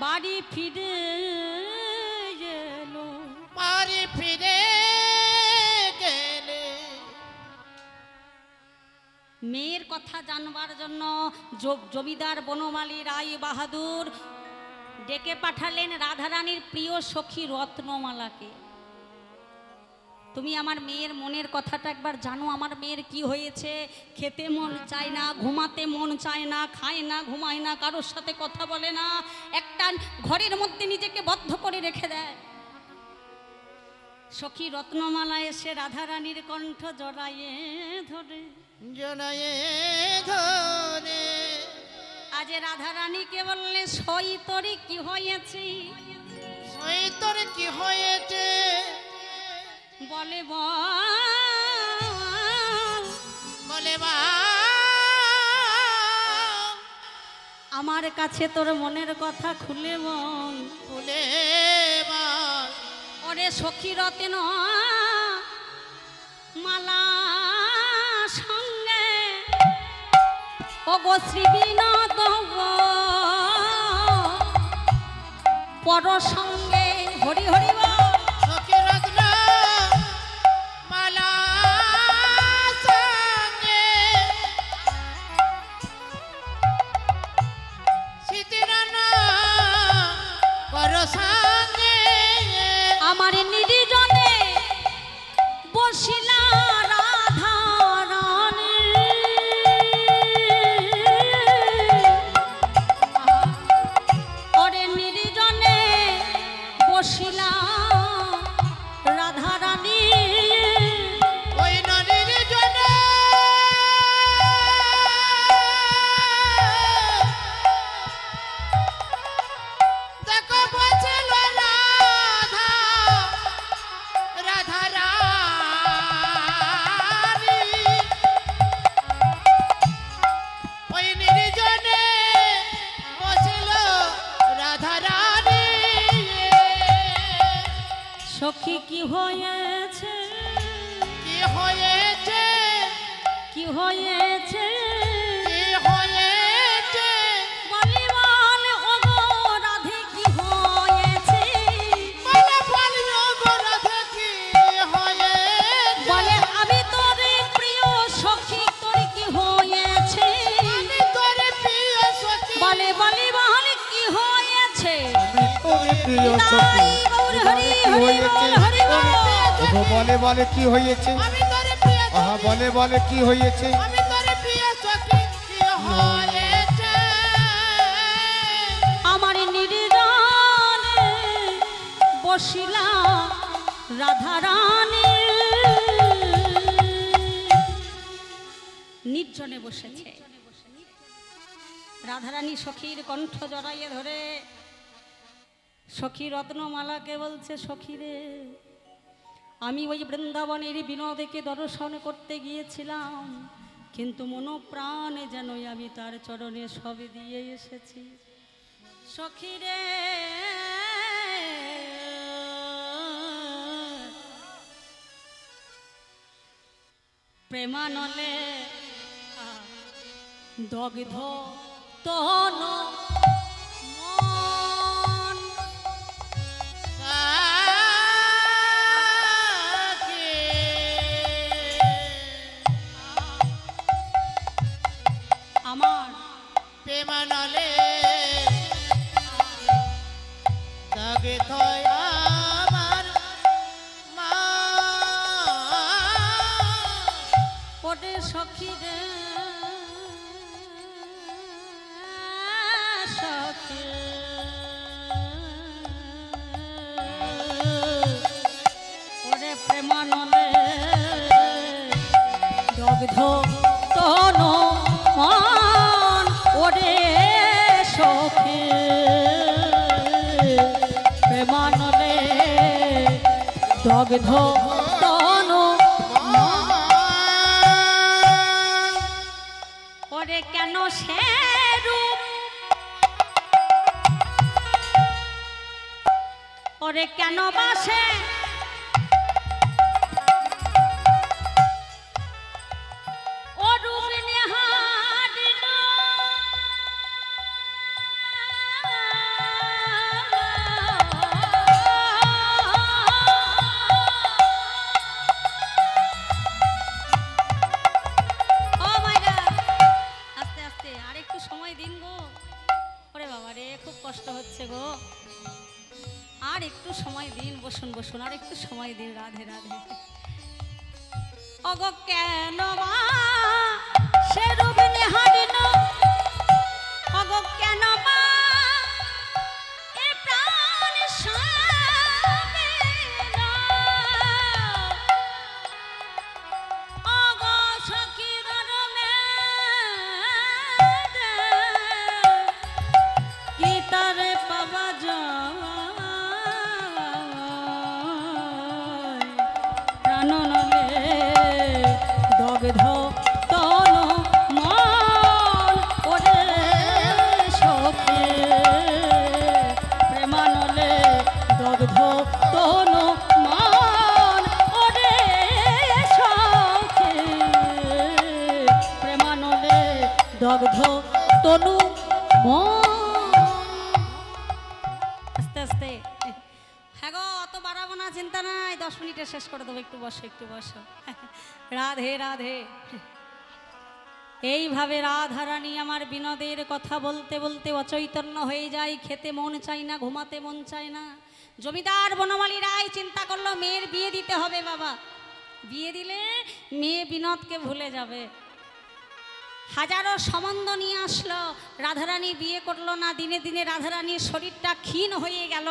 বাড়ি ফিরে এলো, বাড়ি ফিরে গেলে। মেয়ের কথা জানবার জন্য জমিদার বনমালী রায় বাহাদুর ডেকে পাঠালেন রাধারানীর প্রিয় সখী রত্নমালাকে। তুমি আমার মেয়ের মনের কথাটা একবার জানো, আমার মেয়ের কি হয়েছে, খেতে মন চায় না, ঘুমাতে মন চায় না, খায় না, ঘুমায় না, কারোর সাথে কথা বলে না, একটা ঘরের মধ্যে নিজেকে বদ্ধ করে রেখে দেয়। সখী রত্নমালা এসে রাধারানীর কণ্ঠ জড়াইয়ে ধরে, জড়াইয়ে ধরে আজ রাধারানীকে বললে সই তোরে কি হয়েছে, সই তোর কি হয়েছে, বলে বলে বা আমার কাছে তোর মনের কথা খুলে বল, খুলে বল। ওরে সখী রত্ন মালা সঙ্গে ও গো শ্রী বিনোদ পর সঙ্গে হরি হরি বল, সখী রত্ন মালা সঙ্গে সীতারানা পর সঙ্গে আমার নির্জনে বসিলা রাধা রানী, ওরে নির্জনে বসিলা রাধা রানী, ওই নদীর জনে দেখো বসল রাধা, রাধা রানী, ওই নির্জনে বসল রাধা রানী। সখী কি হয়েছে, কি হয়েছে, কি হয়েছে, কি হয়েছে, বলি বল ওগো রাধে কি হয়েছে, বলে বলিও গো রাধা কি হয়েছে। প্রিয় সখী নিতাই গৌর হরি কি হরি হয়েছে? বল হরি বল। ওগো বলে বলে কি হয়েছে? আমি তোরে প্রিয় আহা বলে বলে কি হয়েছে? আমি তোরে প্রিয় সখী কি হয়েছে আমার নির্জনে বসিলা রাধারানী নির্জনে বসেছে রাধারানী সখীর কণ্ঠ জড়াইয়ে ধরে সখী রত্নমালাকে বলছে, সখী রে, আমি ওই বৃন্দাবনের বিনোদকে দর্শন করতে গিয়েছিলাম, কিন্তু মনোপ্রাণে যেন আমি তার চরণে সব দিয়ে এসেছি। সখী রে, প্রেমানলে দগ্ধ তন মন। আমার প্রেমানলে দাগে থয় আমার মা ওরে সখী রে, সখী ওরে প্রেমানলে দগ্ধ তন মন। ওরে সখী প্রেমানলে দগ্ধ তন মন। ওরে কেন সে রূপ, ওরে কেন বাসে ও রূপ নিহারিল। ও মাইরা, আস্তে আস্তে আর একটু সময় দিন গো। ওরে বাবা রে, খুব কষ্ট হচ্ছে গো, আর একটু সময় দিন। বসুন বসুন, আর একটু সময় দিন। রাধে রাধে। অগো কেন মা সে রূপ নিহারিল, অগো কেন মা এ প্রাণ সামিল। অগো সখী রমে কি তারে পাবা যায়, প্রাণ নলে দগ্ধ তন মন। ওরে সখী প্রেমানলে দগ্ধ তন মন। ওরে সখী প্রেমানলে দগ্ধ তনু মন। আস্তে আস্তে। হ্যাঁ গো, অত বাড়াবো না, চিন্তা নাই, 10 মিনিটে শেষ করে দেবো। একটু বসো, একটু বসো। রাধে রাধে। এইভাবে রাধারানী আমার বিনোদের কথা বলতে বলতে অচৈতন্য হয়ে যায়। খেতে মন চায় না, ঘুমাতে মন চায় না। জমিদার বনমালী রায় চিন্তা করলো মেয়ের বিয়ে দিতে হবে। বাবা, বিয়ে দিলে মেয়ে বিনোদকে ভুলে যাবে। হাজারো সম্বন্ধ নিয়ে আসলো, রাধারানী বিয়ে করলো না। দিনে দিনে রাধারানীর শরীরটা ক্ষীণ হয়ে গেল।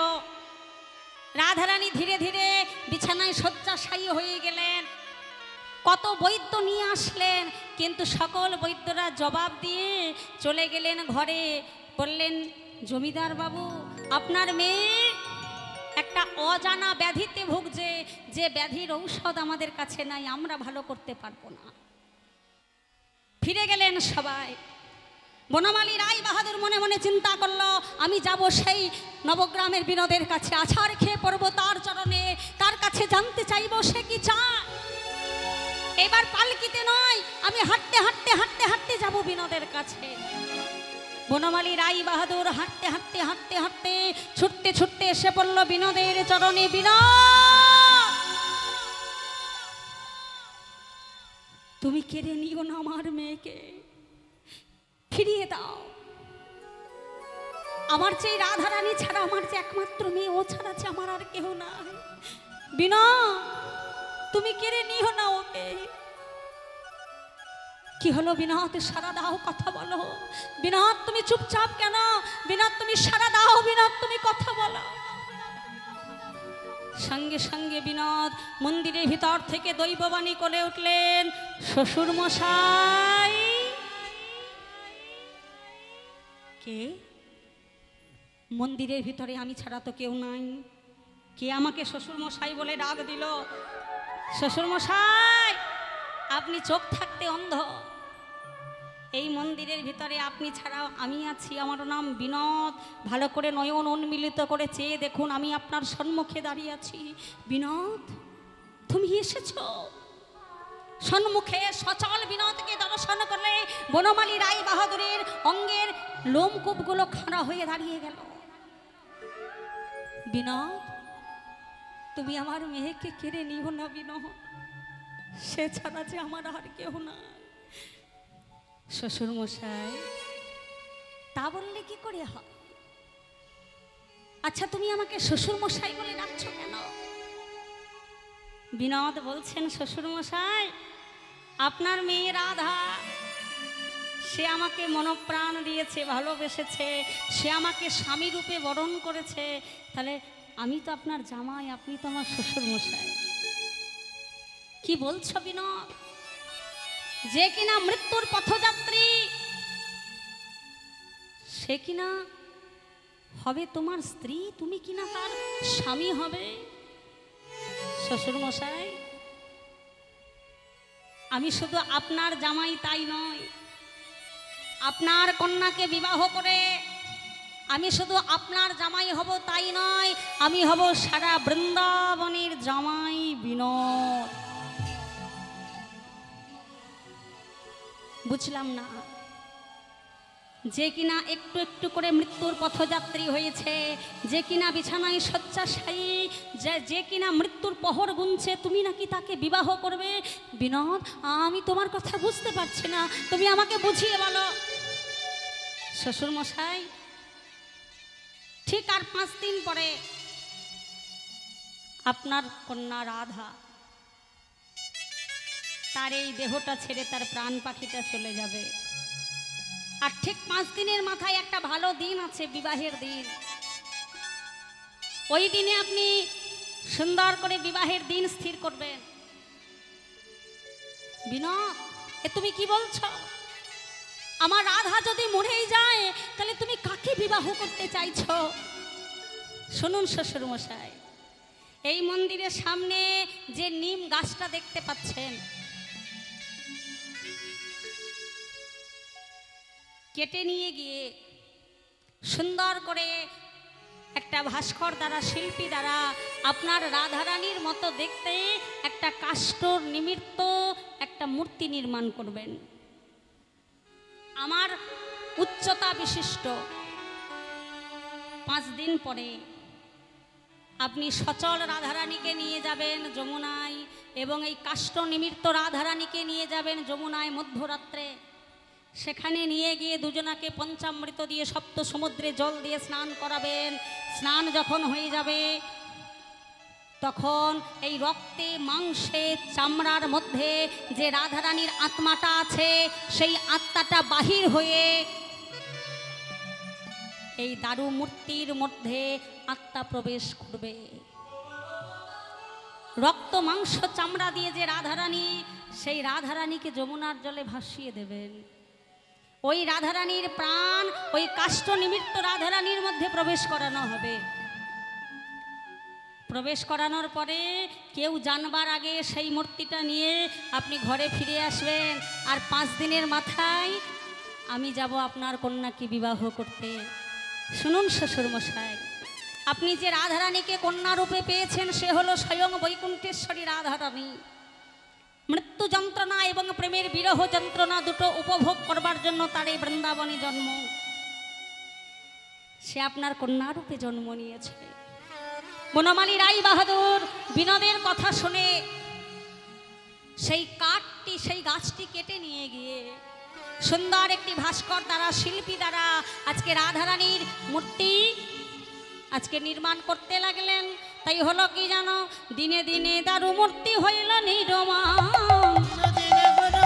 রাধারানী ধীরে ধীরে বিছানায় শয্যাশায়ী হয়ে গেলেন। কত বৈদ্য নিয়ে আসলেন, কিন্তু সকল বৈদ্যরা জবাব দিয়ে চলে গেলেন ঘরে। বললেন, জমিদার বাবু, আপনার মেয়ে একটা অজানা ব্যাধিতে ভুগছে, যে ব্যাধির ঔষধ আমাদের কাছে নাই, আমরা ভালো করতে পারবো না। ফিরে গেলেন সবাই। বনমালী রায় বাহাদুর মনে মনে চিন্তা করলো, আমি যাব সেই নবগ্রামের বিনোদের কাছে, আছাড় খেয়ে পড়বো তার চরণে, তার কাছে জানতে চাইবো সে কি চায়। এবার পালকিতে নয়, আমি হাঁটতে হাঁটতে হাঁটতে হাঁটতে যাব বিনোদের কাছে। বনমালী রায় বাহাদুর হাঁটতে হাঁটতে হাঁটতে হাঁটতে ছুটতে ছুটতে এসে পড়ল বিনোদের চরণে। বিনোদ, তুমি কেড়ে নিও না আমার মেয়েকে, ফিরিয়ে দাও। আমার যে রাধা রানী ছাড়া আমার যে একমাত্র মেয়ে, ও ছাড়া যে আমার আর কেউ নাই। বিনোদ, তুমি কেড়ে নিও না ওকে। কি হলো বিনোদ, সারা দাও, কথা বলো। বিনোদ তুমি চুপচাপ কেন? বিনোদ তুমি সারা দাও, বিনোদ তুমি কথা বলো। সঙ্গে সঙ্গে বিনোদ মন্দিরের ভিতর থেকে দৈববাণী করে উঠলেন, শ্বশুর মশাই। কে? মন্দিরের ভিতরে আমি ছাড়া তো কেউ নাই। কে আমাকে শ্বশুর মশাই বলে ডাক দিল? শ্বশুর মশাই, আপনি চোখ থাকতে অন্ধ। এই মন্দিরের ভিতরে আপনি ছাড়াও আমি আছি। আমার নাম বিনোদ। ভালো করে নয়ন উন্মিলিত করে চেয়ে দেখুন, আমি আপনার সম্মুখে দাঁড়িয়ে আছি। বিনোদ, তুমি এসেছো? সম্মুখে সচল বিনোদকে দর্শন করলে বনমালী রায় বাহাদুরের অঙ্গের লোমকূপগুলো খাড়া হয়ে দাঁড়িয়ে গেল। বিনোদ, তুমি আমার মেয়েকে কেড়ে নিও না বিনোদ, সে ছাড়া যে আমার আর কেউ না। শ্বশুর মশাই, তা বললে কি করে হয়? আচ্ছা, তুমি আমাকে শ্বশুর মশাই বলে ডাকছো কেন? বিনোদ বলছেন, শ্বশুর মশাই, আপনার মেয়ে রাধা, সে আমাকে মনপ্রাণ দিয়েছে, ভালোবেসেছে, সে আমাকে স্বামী রূপে বরণ করেছে। তাহলে আমি তো আপনার জামাই, আপনি তো আমার শ্বশুর মশাই। কি বলছো বিনোদ? যে কিনা মৃত্যুর পথযাত্রী, সে কিনা হবে তোমার স্ত্রী, তুমি কিনা তার স্বামী হবে? শ্বশুর মশাই, আমি শুধু আপনার জামাই তাই নয়, আপনার কন্যাকে বিবাহ করে আমি শুধু আপনার জামাই হব তাই নয়, আমি হব সারা বৃন্দাবনের জামাই বিনোদ। বুঝলাম না, যে কিনা একটু একটু করে মৃত্যুর পথযাত্রী হয়েছে, যে কিনা বিছানায় শয্যাশায়ী, যে কিনা মৃত্যুর পহর গুনছে, তুমি নাকি তাকে বিবাহ করবে? বিনোদ, আমি তোমার কথা বুঝতে পারছি না, তুমি আমাকে বুঝিয়ে বলো। শ্বশুর মশাই, ঠিক আর 5 দিন পরে আপনার কন্যা রাধা, তার এই দেহটা ছেড়ে তার প্রাণ পাখিটা চলে যাবে। আর ঠিক 5 দিনের মাথায় একটা ভালো দিন আছে, বিবাহের দিন। ওই দিনে আপনি সুন্দর করে বিবাহের দিন স্থির করবেন। বিনোদ, এ তুমি কি বলছো? আমার রাধা যদি মরেই যায়, তাহলে তুমি কাকে বিবাহ করতে চাইছো? শুনুন শ্বশুর মশাই, এই মন্দিরের সামনে যে নিম গাছটা দেখতে পাচ্ছেন, কেটে নিয়ে গিয়ে সুন্দর করে একটা ভাস্কর দ্বারা, শিল্পী দ্বারা আপনার রাধারানীর মতো দেখতে একটা কাষ্ঠর নিমিত্ত একটা মূর্তি নির্মাণ করবেন। আমার উচ্চতা বিশিষ্ট। 5 দিন পরে আপনি সচল রাধারানীকে নিয়ে যাবেন যমুনায়, এবং এই কাষ্ঠ নিমিত্ত রাধারানীকে নিয়ে যাবেন যমুনায় মধ্যরাত্রে। সেখানে নিয়ে গিয়ে দুজনাকে পঞ্চামৃত দিয়ে, সপ্ত সমুদ্রে জল দিয়ে স্নান করাবেন। স্নান যখন হয়ে যাবে, তখন এই রক্তে মাংসে চামড়ার মধ্যে যে রাধারানীর আত্মাটা আছে, সেই আত্মাটা বাহির হয়ে এই দারু মূর্তির মধ্যে আত্মা প্রবেশ করবে। রক্ত মাংস চামড়া দিয়ে যে রাধারানী, সেই রাধারানীকে যমুনার জলে ভাসিয়ে দেবেন। ওই রাধারানীর প্রাণ ওই কাষ্ঠ নিমিত্ত রাধারানীর মধ্যে প্রবেশ করানো হবে। প্রবেশ করানোর পরে কেউ জানবার আগে সেই মূর্তিটা নিয়ে আপনি ঘরে ফিরে আসবেন। আর 5 দিনের মাথায় আমি যাব আপনার কন্যাকে বিবাহ করতে। শুনুন শ্বশুর মশাই, আপনি যে রাধারানীকে কন্যা রূপে পেয়েছেন, সে হলো স্বয়ং বৈকুণ্ঠেশ্বরী রাধারানী। মৃত্যু যন্ত্রণা এবং প্রেমের বিরহ যন্ত্রণা দুটো উপভোগ করবার জন্য তার এই বৃন্দাবনে জন্ম। সে আপনার কন্যা রূপে জন্ম নিয়েছে। বনমালী রায় বাহাদুর বিনোদের কথা শুনে সেই কাঠটি, সেই গাছটি কেটে নিয়ে গিয়ে সুন্দর একটি ভাস্কর দ্বারা শিল্পী দ্বারা আজকে রাধারানীর মূর্তি আজকে নির্মাণ করতে লাগলেন। তাই হলো কি জানো, দিনে দিনে দারু মূর্তি হইল নিরমান।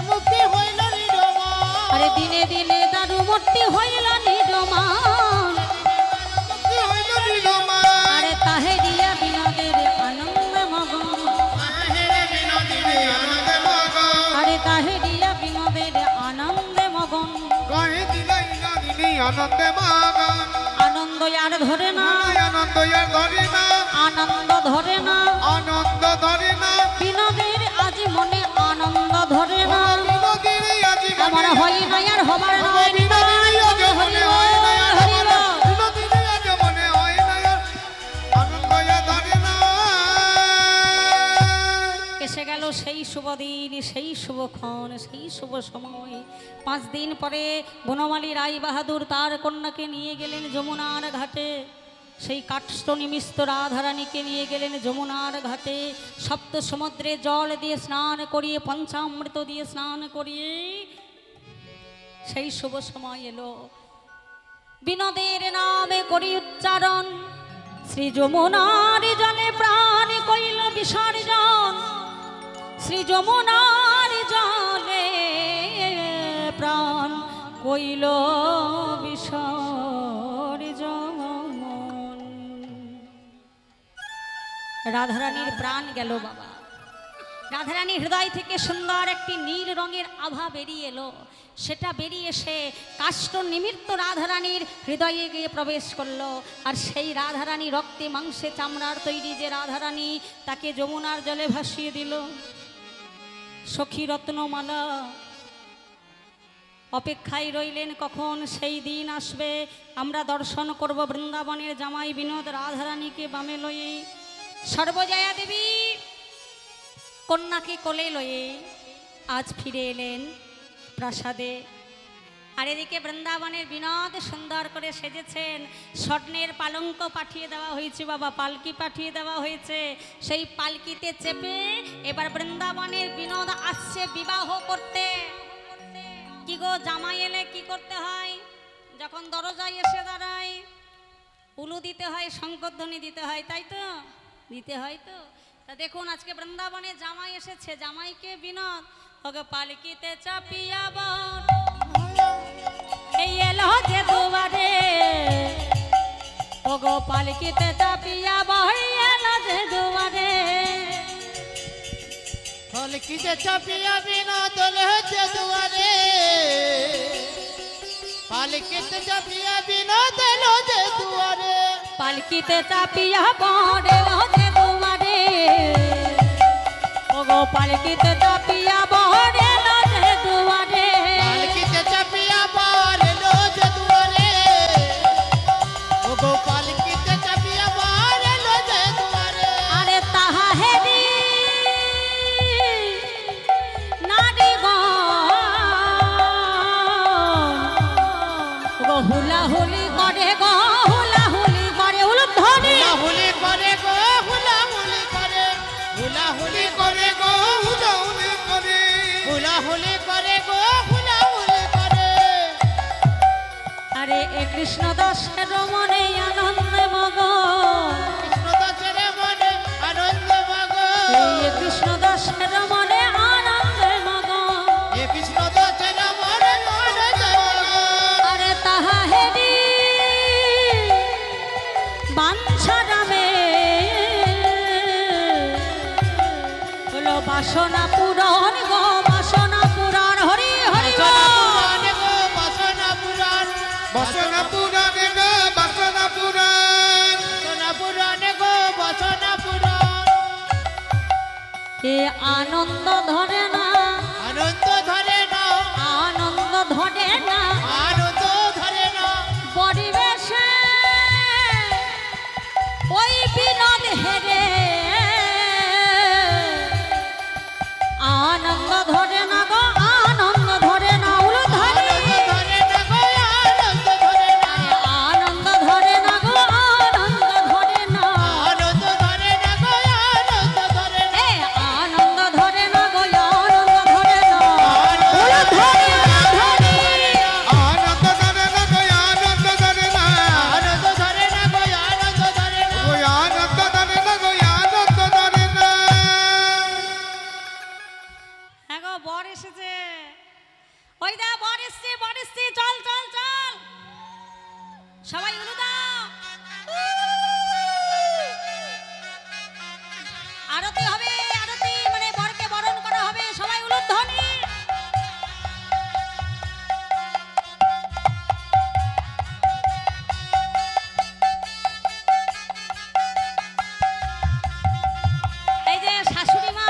মুক্তি হইল নিরমান। আরে দিনে দিনে দারু মূর্তি হইল নিরমান। আরে তাহে দিয়া বিনোদের আনন্দে মগন। আরে তাহে দিয়া বিনোদের আনন্দে মগন। আনন্দে মগন। আনন্দ আর ধরে না, আনন্দ আর ধরে না, আনন্দ ধরে না, আনন্দ ধরে না, বিনোদের আজ মনে আনন্দ ধরে না। বিনোদের আজ আমার হয় না আর হবার নয়। বিনোদের আজ মনে হয় না আর হবার নয়। বিনোদের আজ মনে হয় না আর আনন্দ আর ধরে না। এসে গেল সেই শুভ দিন, সেই শুভক্ষণ, সেই শুভ সময়। 5 দিন পরে বনমালী রায় বাহাদুর তার কন্যাকে নিয়ে গেলেন যমুনার ঘাটে। সেই কাষ্ঠ নিমিত্ত রাধারানীকে নিয়ে গেলেন যমুনার ঘাটে। সপ্ত সমুদ্রে জল দিয়ে স্নান করিয়ে, পঞ্চামৃত দিয়ে স্নান করিয়ে সেই শুভ সময় এলো। বিনোদের নামে করি উচ্চারণ, শ্রী যমুনার জলে প্রাণ কইল বিসর্জন। শ্রী যমুনার জলে প্রাণ কইল বিসর্জন। রাধারানীর প্রাণ গেল বাবা। রাধারানীর হৃদয় থেকে সুন্দর একটি নীল রঙের আভা বেরিয়ে এলো। সেটা বেরিয়ে এসে কাষ্ঠ নিমিত্ত রাধারানীর হৃদয়ে গিয়ে প্রবেশ করলো। আর সেই রাধারানী রক্তে মাংসে চামড়ার তৈরি যে রাধারানী, তাকে যমুনার জলে ভাসিয়ে দিল। সখী রত্নমালা অপেক্ষায় রইলেন কখন সেই দিন আসবে, আমরা দর্শন করব বৃন্দাবনের জামাই বিনোদ রাধারানীকে বামে লয়ে। সর্বজয়া দেবী কন্যাকে কোলে লয়ে আজ ফিরে এলেন প্রাসাদে। আর এদিকে বৃন্দাবনের বিনোদ সুন্দর করে সেজেছেন। স্বর্ণের পালঙ্ক পাঠিয়ে দেওয়া হয়েছে বাবা, পালকি পাঠিয়ে দেওয়া হয়েছে। সেই পালকিতে চেপে এবার বৃন্দাবনের বিনোদ আসছে বিবাহ করতে। কি গো, জামাই এলে কি করতে হয়? যখন দরজায় এসে দাঁড়ায় উলু দিতে হয়, শঙ্করধ্বনি দিতে হয়, তাই তো? দিতে হয় তো। তা দেখুন আজকে বৃন্দাবনে জামাই এসেছে, জামাইকে বিনোদ ওগো পালকিতে চাপিয়া বর এই এলো যে দুয়ারে। ওগো পালকিতে চাপিয়া বর এলো যে দুয়ারে। পালকিতে চাপিয়া বিনোদ এলো যে দুয়ারে। পালকিতে চাপিয়া বিনোদ এলো যে দুয়ারে। পালকিতে চাপিয়া বর এলো যে দুয়ারে। ওগো পালকিতে চাপিয়া বর এলো যে দুয়ারে। পালকিতে চাপিয়া বর এলো যে দুয়ারে। ওগো পালকিতে চাপিয়া বর এলো যে দুয়ারে। আরে তাহা হেরি নারী গো হুলা হুলি করে গো, হুলা হুলি করে উলুধ্বনি। হুলি করে গো, হুলা হুলি করে। হুলা হুলি করে গো, হুলা হুলি করে, হুলা হুলি করে গো, হুলা হুলি করে। আরে এ কৃষ্ণ দাসের মনে আনন্দে মগন। কৃষ্ণদাসের মনে আনন্দ মগন। এ কৃষ্ণ দাসের মনে আনন্দে মগন। এ কৃষ্ণদাসের মনে আনন্দ মগন। আরে তাহা হেরি বাঞ্ছারামে হলো বাসনা পূরণ গো, বাসনা পূরণ। হরি হরি বল। বাসনা গো, বাসনা পুরাণ। বাসনা পুরাণে গো, বাসনা পুরাণ। বাসনা পুরাণ গো, বাসনা পুরাণ। এ আনন্দ ধরে না, আনন্দ ধরে না, আনন্দ ধরে না আনন্দ ধরে না। পরিবেশে ওই বিনোদ হেরে। আনন্দ ধরে না গো, আনন্দ ধরে না উলুধ্বনি। আনন্দ ধরে না গো, আনন্দ ধরে না। আনন্দ ধরে না গো, আনন্দ ধরে না। আনন্দ ধরে না গো, আনন্দ ধরে না। এ আনন্দ ধরে না গো, আনন্দ বর এসেছে, ওই দা বর এসছে, বর এসছে, চল চল চল, সবাই উলু দাও। আরতি হবে, আরতি মানে বরকে বরণ করা হবে, সবাই উলুধ্বনি। এই যে শাশুড়ি মা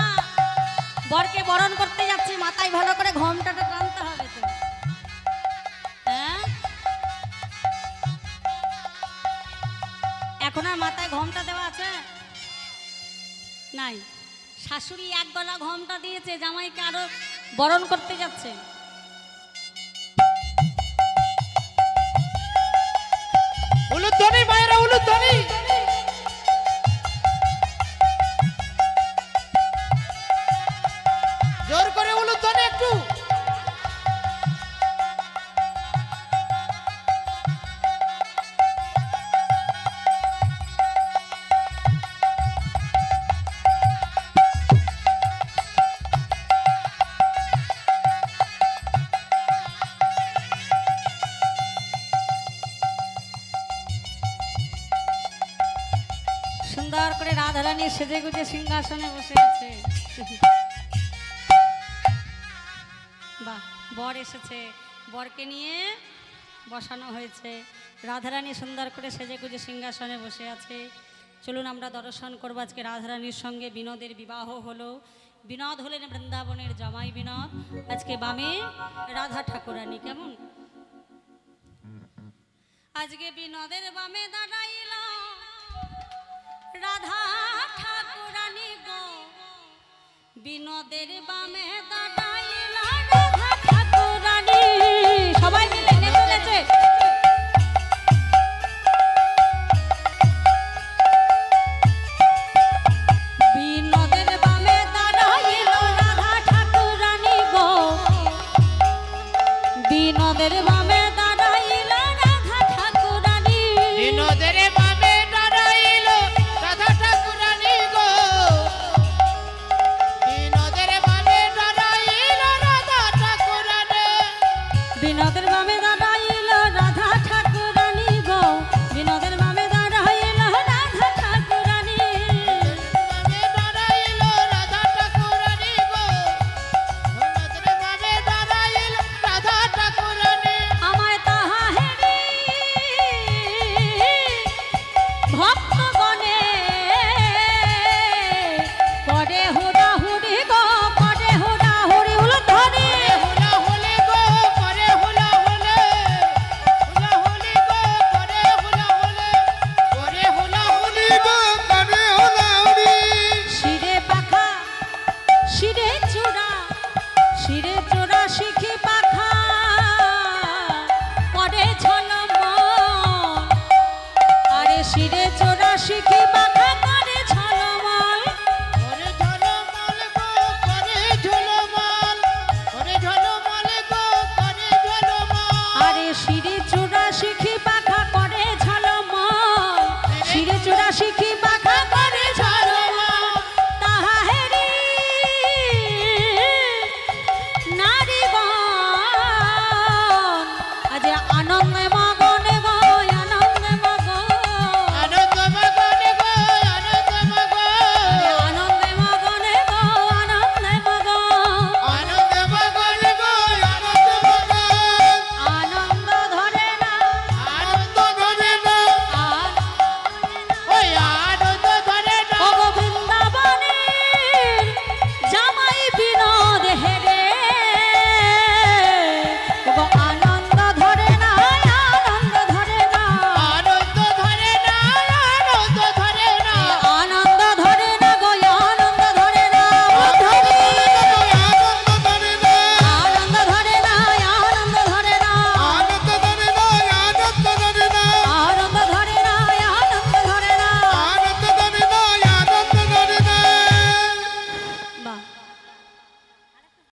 বরকে বরণ করতে যাচ্ছে, মাথায় ভালো করে ঘোমটাটা টানতে হবে তো, হ্যাঁ? এখন আর মাথায় ঘোমটা দেওয়া আছে নাই? শাশুড়ি এক গলা ঘোমটা দিয়েছে, জামাইকে আরো বরণ করতে যাচ্ছে। উলুধ্বনি মায়েরা, উলুধ্বনি। জোর করে উলুধ্বনি একটু। সুন্দর করে রাধারানী সেজে গুজে সিংহাসনে বসে আছে। বাহ, বর এসেছে, বরকে নিয়ে বসানো হয়েছে, রাধারানী সুন্দর করে সেজে গুজে সিংহাসনে বসে আছে। চলুন আমরা দর্শন করবো আজকে রাধারানীর সঙ্গে বিনোদের বিবাহ হলো। বিনোদ হলেন বৃন্দাবনের জামাই বিনোদ, আজকে বামে রাধা ঠাকুরানী। কেমন আজকে বিনোদের বামে দাঁড়াইল রাধা ঠাকুরানী গো, বিনোদের বামে দাঁড়াইল রাধা ঠাকুরানী। সবাই মিলে নেচে নেচে বিনোদের বামে দাঁড়াইল রাধা ঠাকুরানী গো, বিনোদের বামে দাঁড়াইল রাধা ঠাকুরানী। বিনোদের বামে দাঁড়াইল রাধা ঠাকুরানী গো, বিনোদের বামে দাঁড়াইল রাধা ঠাকুরানী। বিনোদের বামে দাঁড়াইল রাধা ঠাকুরানী গো, বিনোদের বামে দাঁড়াইল রাধা ঠাকুরানী। বামে দাঁড়াইল রাধা ঠাকুরানী গো, বিনোদের বামে দাঁড়াইল রাধা ঠাকুরানী। আমায় তাহা হেরি ভক্তগণে করে হুড়া হুড়ি গো, করে হুড়া হুড়ি উলুধ্বনি। হুলা হুলি গো করে হুলা হুলে, হুলা হুলি গো করে হুলা হুলে, করে হুলা হুলি উনি গো কানে হলাউরি শিরে পাখা শিরে